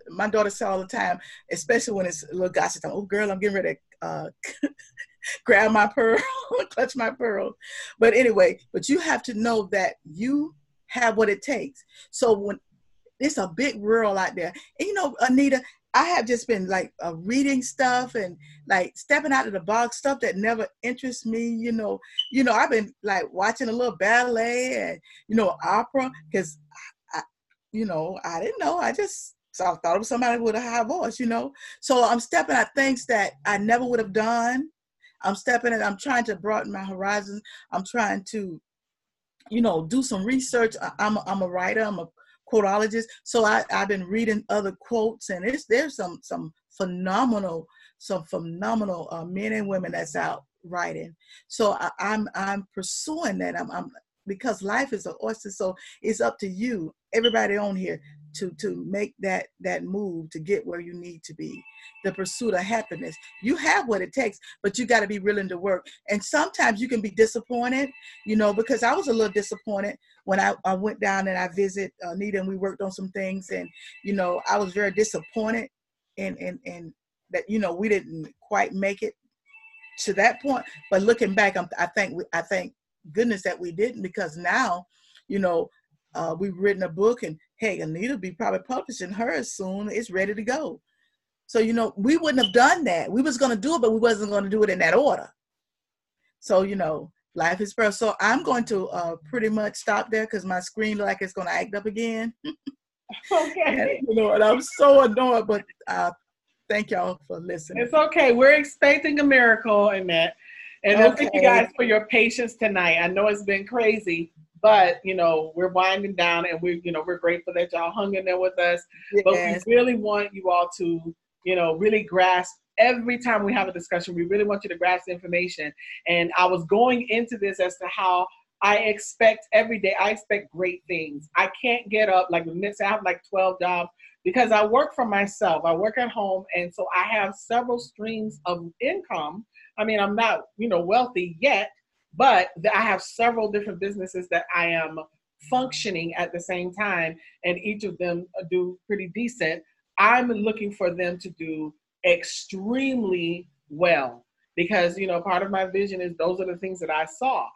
my daughter said all the time, especially when it's a little gossip time. Oh, girl, I'm getting ready to grab my pearl, clutch my pearl. But anyway, but you have to know that you have what it takes. So when it's a big world out there, and Anita, I have just been like reading stuff and like stepping out of the box, stuff that never interests me. I've been like watching a little ballet and opera, because I didn't know. I just thought it was somebody with a high voice. So I'm stepping out things that I never would have done. I'm trying to broaden my horizons. I'm trying to do some research. I'm a writer. I'm a quoteologist. So I've been reading other quotes, and there's some phenomenal men and women that's out writing. So I'm pursuing that. I'm because life is an oyster. So it's up to you, everybody on here, to make that move to get where you need to be. The pursuit of happiness. You have what it takes, but you got to be willing to work. And sometimes you can be disappointed, because I was a little disappointed when I went down and I visited Anita, and we worked on some things, and I was very disappointed in that we didn't quite make it to that point. But looking back, I thank goodness that we didn't, because now we've written a book, and hey, Anita be probably publishing hers soon. It's ready to go. So we wouldn't have done that. We was going to do it, but we wasn't going to do it in that order. So life is personal. So I'm going to pretty much stop there, because my screen like it's going to act up again. Okay. And I'm so annoyed, but thank y'all for listening. It's okay. We're expecting a miracle in that. And Okay. thank you guys for your patience tonight. I know it's been crazy, but we're winding down, and we're grateful that y'all hung in there with us. Yes. But we really want you all to, really grasp every time we have a discussion. We really want you to grasp the information. And I was going into this as to how I expect every day. I expect great things. I can't get up like I have like 12 jobs, because I work for myself. I work at home, and so I have several streams of income. I mean, I'm not, wealthy yet, but I have several different businesses that I am functioning at the same time, and each of them do pretty decent. I'm looking for them to do extremely well, because, part of my vision is those are the things that I saw.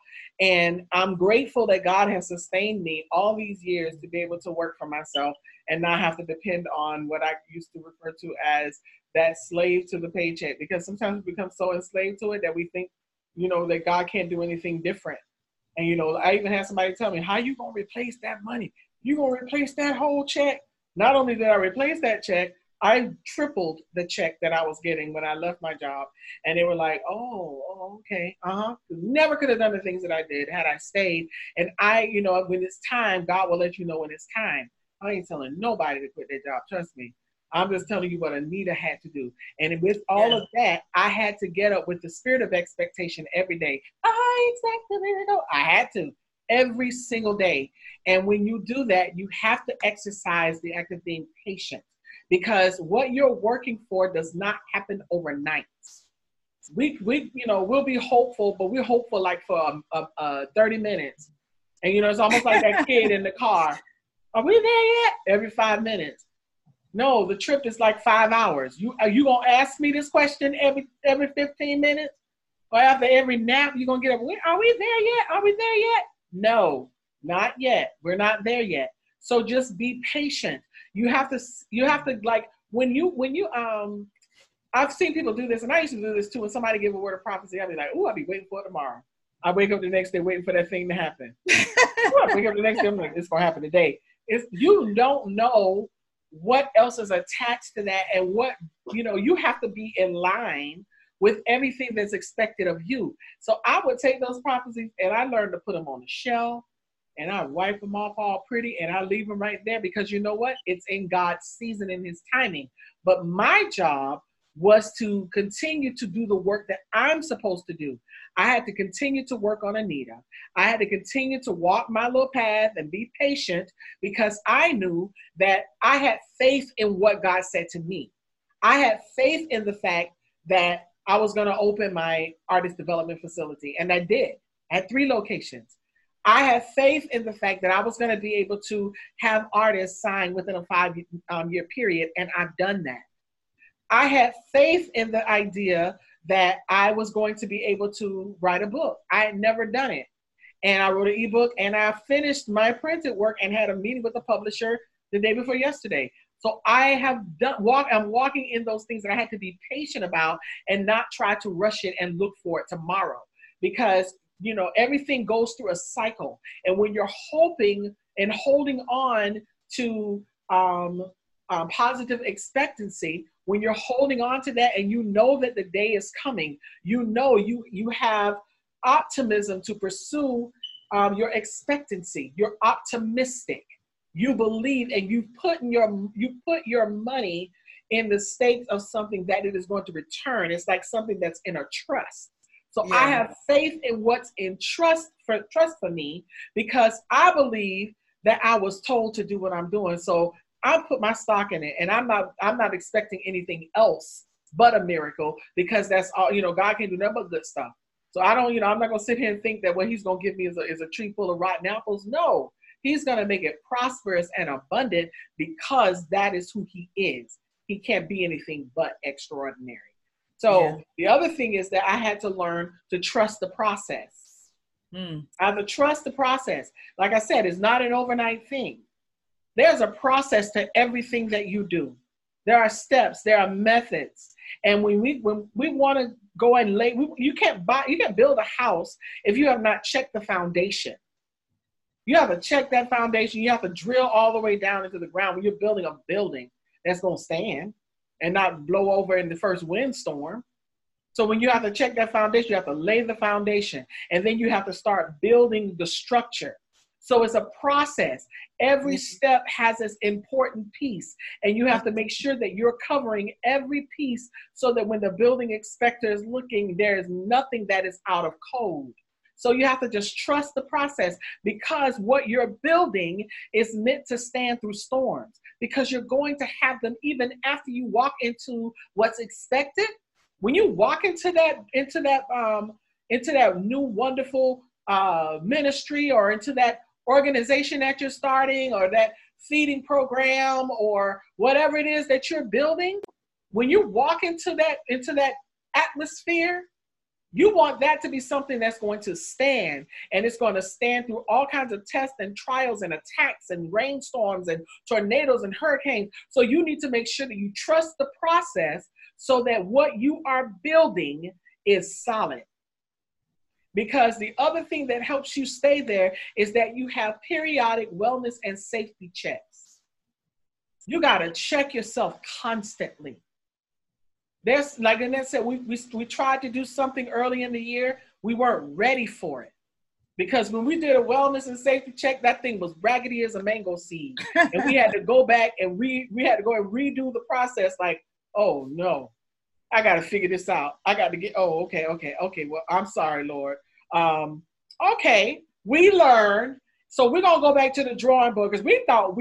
And I'm grateful that God has sustained me all these years to be able to work for myself and not have to depend on what I used to refer to as that slave to the paycheck, because sometimes we become so enslaved to it that we think, that God can't do anything different. And, I even had somebody tell me, how you going to replace that money? You going to replace that whole check? Not only did I replace that check, I tripled the check that I was getting when I left my job. And they were like, oh, okay. Never could have done the things that I did had I stayed. And when it's time, God will let you know when it's time. I ain't telling nobody to quit their job. Trust me. I'm just telling you what Anita had to do. And with all of that, I had to get up with the spirit of expectation every day. I expect a miracle. I had to every single day. And when you do that, you have to exercise the act of being patient, because what you're working for does not happen overnight. We'll be hopeful, but we're hopeful like for 30 minutes. And, it's almost like that kid in the car. Are we there yet? Every 5 minutes. No, the trip is like 5 hours. Are you going to ask me this question every 15 minutes? Or after every nap, you're going to get up, are we there yet? Are we there yet? No, not yet. We're not there yet. So just be patient. You have to like, when you I've seen people do this, and I used to do this too. When somebody give a word of prophecy, I'd be like, I'll be waiting for it tomorrow. I wake up the next day waiting for that thing to happen. I wake up the next day, I'm like, it's going to happen today. You don't know what else is attached to that, and what, you have to be in line with everything that's expected of you. So I would take those prophecies, and I learned to put them on the shelf, and I wipe them off all pretty, and I leave them right there, because you know what? It's in God's season and his timing. But my job was to continue to do the work that I'm supposed to do. I had to continue to work on Anita. I had to continue to walk my little path and be patient, because I knew that I had faith in what God said to me. I had faith in the fact that I was going to open my artist development facility, and I did. I had 3 locations. I had faith in the fact that I was going to be able to have artists sign within a 5-year period, and I've done that. I had faith in the idea that I was going to be able to write a book. I had never done it. And I wrote an ebook, and I finished my printed work and had a meeting with the publisher the day before yesterday. So I have I'm walking in those things that I had to be patient about, and not try to rush it and look for it tomorrow, because everything goes through a cycle. And when you're hoping and holding on to positive expectancy, when you're holding on to that, and that the day is coming, you have optimism to pursue your expectancy. You're optimistic. You believe, and you put your money in the stakes of something that it is going to return. It's like something that's in a trust. So Yeah. I have faith in what's in trust for me, because I believe that I was told to do what I'm doing. So I put my stock in it, and I'm not expecting anything else but a miracle, because that's all, God can do nothing but good stuff. So I don't, I'm not going to sit here and think that what he's going to give me is a tree full of rotten apples. No, he's going to make it prosperous and abundant, because that is who he is. He can't be anything but extraordinary. So the other thing is that I had to learn to trust the process. I have to trust the process. Like I said, it's not an overnight thing. There's a process to everything that you do. There are steps, there are methods. And when we want to go and you can't build a house if you have not checked the foundation. You have to check that foundation. You have to drill all the way down into the ground when you're building a building that's going to stand and not blow over in the first windstorm. So when you have to check that foundation, you have to lay the foundation, and then you have to start building the structure. So it's a process. Every step has its important piece, and you have to make sure that you're covering every piece so that when the building inspector is looking, there is nothing that is out of code. So you have to just trust the process, because what you're building is meant to stand through storms, because you're going to have them even after you walk into what's expected. When you walk into that new wonderful ministry, or into that organization that you're starting, or that feeding program, or whatever it is that you're building, when you walk into that atmosphere, you want that to be something that's going to stand, and it's going to stand through all kinds of tests and trials and attacks and rainstorms and tornadoes and hurricanes. So you need to make sure that you trust the process, so that what you are building is solid. Because the other thing that helps you stay there is that you have periodic wellness and safety checks. You got to check yourself constantly. There's, like Annette said, we tried to do something early in the year. We weren't ready for it. Because when we did a wellness and safety check, that thing was raggedy as a mango seed. And we had to go back and we had to go and redo the process. Like, oh no, I got to figure this out. I got to get, okay. Well, I'm sorry, Lord. Okay, we learned. So we're going to go back to the drawing board, because we thought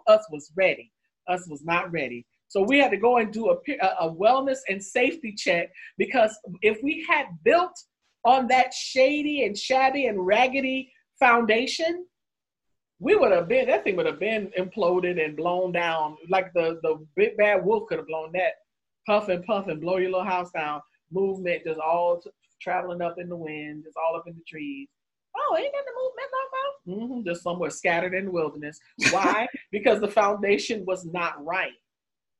us was ready. Us was not ready. So we had to go and do a wellness and safety check, because if we had built on that shady and shabby and raggedy foundation, that thing would have been imploded and blown down. Like the big bad wolf could have blown that. Puff and blow your little house down. Movement just all traveling up in the wind, just all up in the trees. Oh, ain't that the movement no more? Just somewhere scattered in the wilderness. Why? Because the foundation was not right.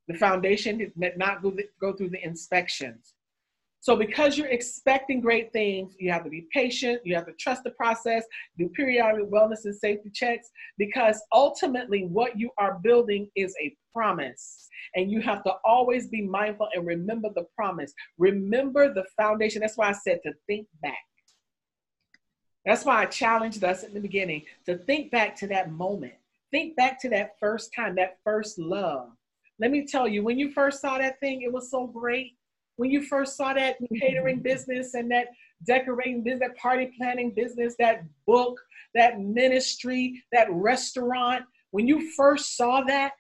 The foundation did not go through the inspections. So because you're expecting great things, you have to be patient. You have to trust the process, do periodic wellness and safety checks, because ultimately what you are building is a promise. And you have to always be mindful and remember the promise. Remember the foundation. That's why I said to think back. That's why I challenged us in the beginning to think back to that moment. Think back to that first time, that first love. Let me tell you, when you first saw that thing, it was so great. When you first saw that catering business and that decorating business, that party planning business, that book, that ministry, that restaurant, when you first saw that,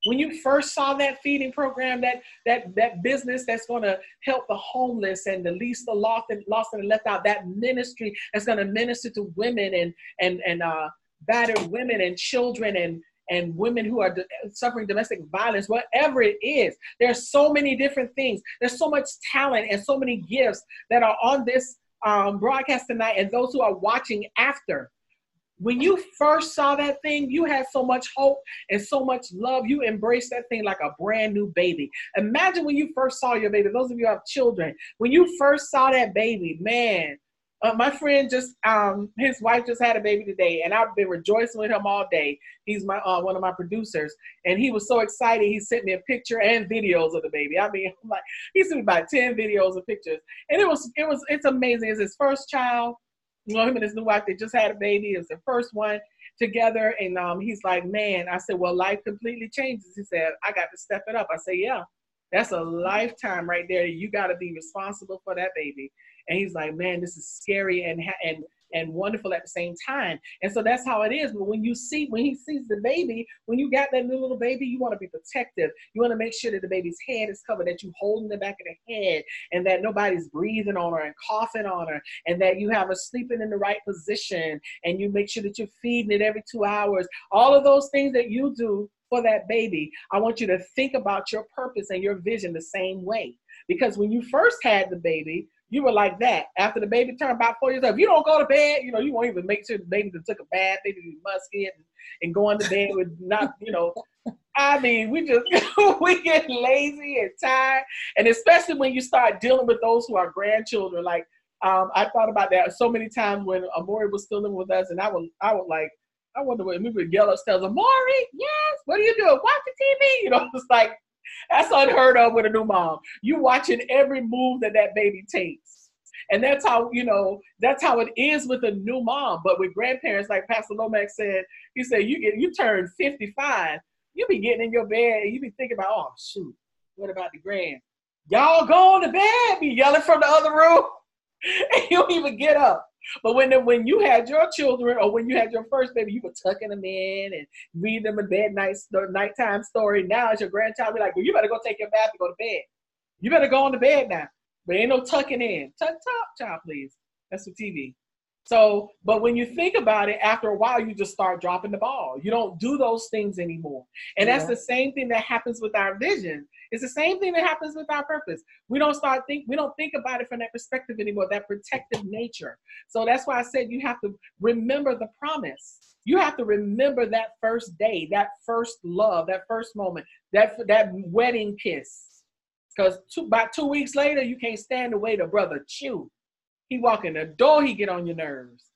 when you first saw that feeding program, that business that's going to help the homeless and the least, the lost and left out, that ministry that's going to minister to women and battered women and children and women who are suffering domestic violence, whatever it is. There's so many different things. There's so much talent and so many gifts that are on this broadcast tonight, and those who are watching after. When you first saw that thing, you had so much hope and so much love. You embraced that thing like a brand new baby. Imagine when you first saw your baby. Those of you who have children, when you first saw that baby, man, my friend his wife just had a baby today, and I've been rejoicing with him all day. He's my one of my producers, and he was so excited. He sent me a picture and videos of the baby. I mean, I'm like, he sent me about 10 videos and pictures, and it's amazing. It's his first child. You know, him and his new wife, they just had a baby. It was their first one together. And he's like, man, I said, well, life completely changes. He said, I got to step it up. I said, yeah, that's a lifetime right there. You got to be responsible for that baby. And he's like, man, this is scary and wonderful at the same time. And so that's how it is. But when he sees the baby, when you got that new little baby, you want to be protective. You want to make sure that the baby's head is covered, that you holding the back of the head, and that nobody's breathing on her and coughing on her, and that you have her sleeping in the right position, and you make sure that you're feeding it every 2 hours. All of those things that you do for that baby, I want you to think about your purpose and your vision the same way. Because when you first had the baby, you were like that. After the baby turned about 4 years old, if you don't go to bed, you know, you won't even make sure the baby took a bath, baby be musky and go into bed with not, you know, I mean, we just, we get lazy and tired. And especially when you start dealing with those who are grandchildren. Like, I thought about that so many times when Amori was still living with us, and I would like, I wonder what we would yell upstairs, Amori, yes, what are you doing? Watching TV? You know, it's like, that's unheard of with a new mom. You watching every move that baby takes. And that's how, you know, that's how it is with a new mom. But with grandparents, like Pastor Lomax said, he said, you turn 55, you be getting in your bed and you be thinking about, oh, shoot, what about the grand? Y'all going to bed, be yelling from the other room, and you don't even get up. But when you had your children, or when you had your first baby, you were tucking them in and reading them a nighttime story. Now as your grandchild, be like, well, you better go take your bath and go to bed. You better go on to bed now. But ain't no tucking in. Tuck, child, please. That's for TV. So, but when you think about it, after a while, you just start dropping the ball. You don't do those things anymore. And that's the same thing that happens with our vision. It's the same thing that happens with our purpose. We don't think about it from that perspective anymore, that protective nature. So that's why I said you have to remember the promise. You have to remember that first day, that first love, that first moment, that wedding kiss. Because about 2 weeks later, you can't stand the way the brother chew. He walk in the door, he get on your nerves.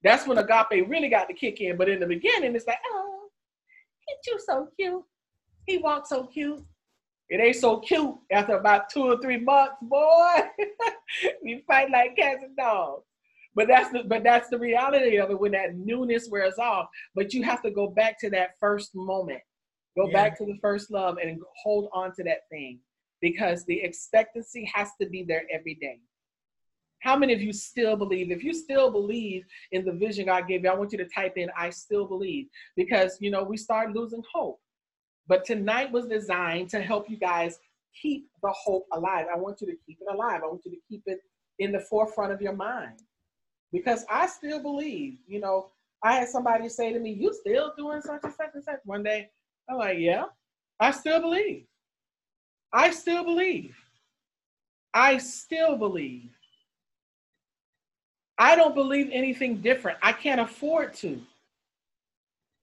That's when agape really got to kick in. But in the beginning, it's like, oh, he chew so cute. He walks so cute. It ain't so cute after about 2 or 3 months, boy. We fight like cats and dogs. But that's the reality of it when that newness wears off. But you have to go back to that first moment. Go back to the first love and hold on to that thing. Because the expectancy has to be there every day. How many of you still believe? If you still believe in the vision God gave you, I want you to type in, I still believe. Because, you know, we start losing hope. But tonight was designed to help you guys keep the hope alive. I want you to keep it alive. I want you to keep it in the forefront of your mind. Because I still believe, you know, I had somebody say to me, you still doing such and such and such one day? I'm like, yeah, I still believe. I still believe. I still believe. I don't believe anything different. I can't afford to.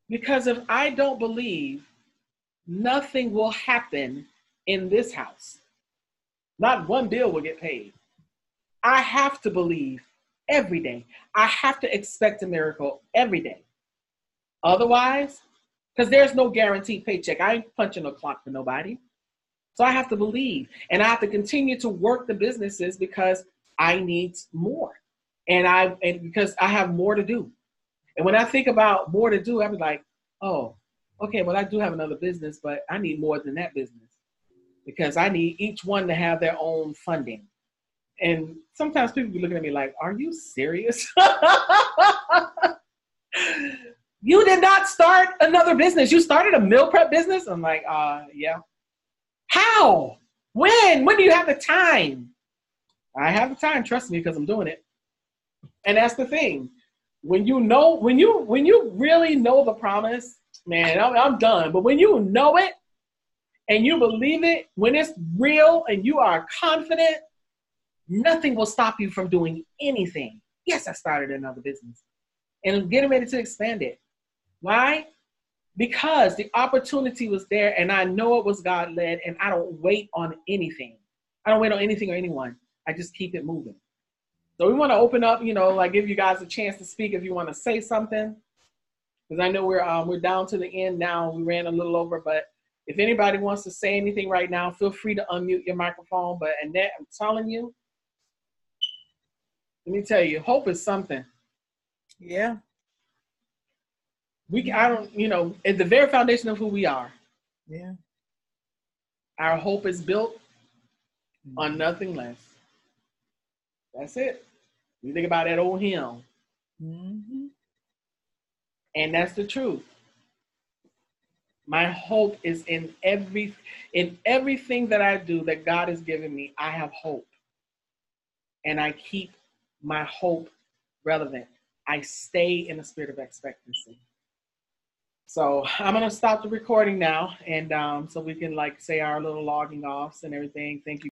Because if I don't believe, nothing will happen in this house. Not one bill will get paid. I have to believe every day. I have to expect a miracle every day. Otherwise, because there's no guaranteed paycheck. I ain't punching no clock for nobody. So I have to believe. And I have to continue to work the businesses because I need more. And because I have more to do. And when I think about more to do, I'm like, oh, okay, well, I do have another business, but I need more than that business because I need each one to have their own funding. And sometimes people be looking at me like, are you serious? You did not start another business. You started a meal prep business? I'm like, yeah. How? When? When do you have the time? I have the time, trust me, because I'm doing it. And that's the thing. When you really know the promise, man, I'm done. But when you know it and you believe it, when it's real and you are confident, nothing will stop you from doing anything. Yes, I started another business and I'm getting ready to expand it. Why? Because the opportunity was there and I know it was God led and I don't wait on anything. I don't wait on anything or anyone. I just keep it moving. So we want to open up, you know, like give you guys a chance to speak if you want to say something. Because I know we're down to the end now. We ran a little over, but if anybody wants to say anything right now, feel free to unmute your microphone. But Annette, I'm telling you, let me tell you, hope is something. Yeah. I don't, you know, at the very foundation of who we are, Yeah. our hope is built on Mm-hmm. nothing less. That's it. You think about that old hymn, Mm-hmm. and that's the truth. My hope is in everything that I do that God has given me. I have hope, and I keep my hope relevant. I stay in a spirit of expectancy. So I'm gonna stop the recording now, and so we can like say our little logging offs and everything. Thank you.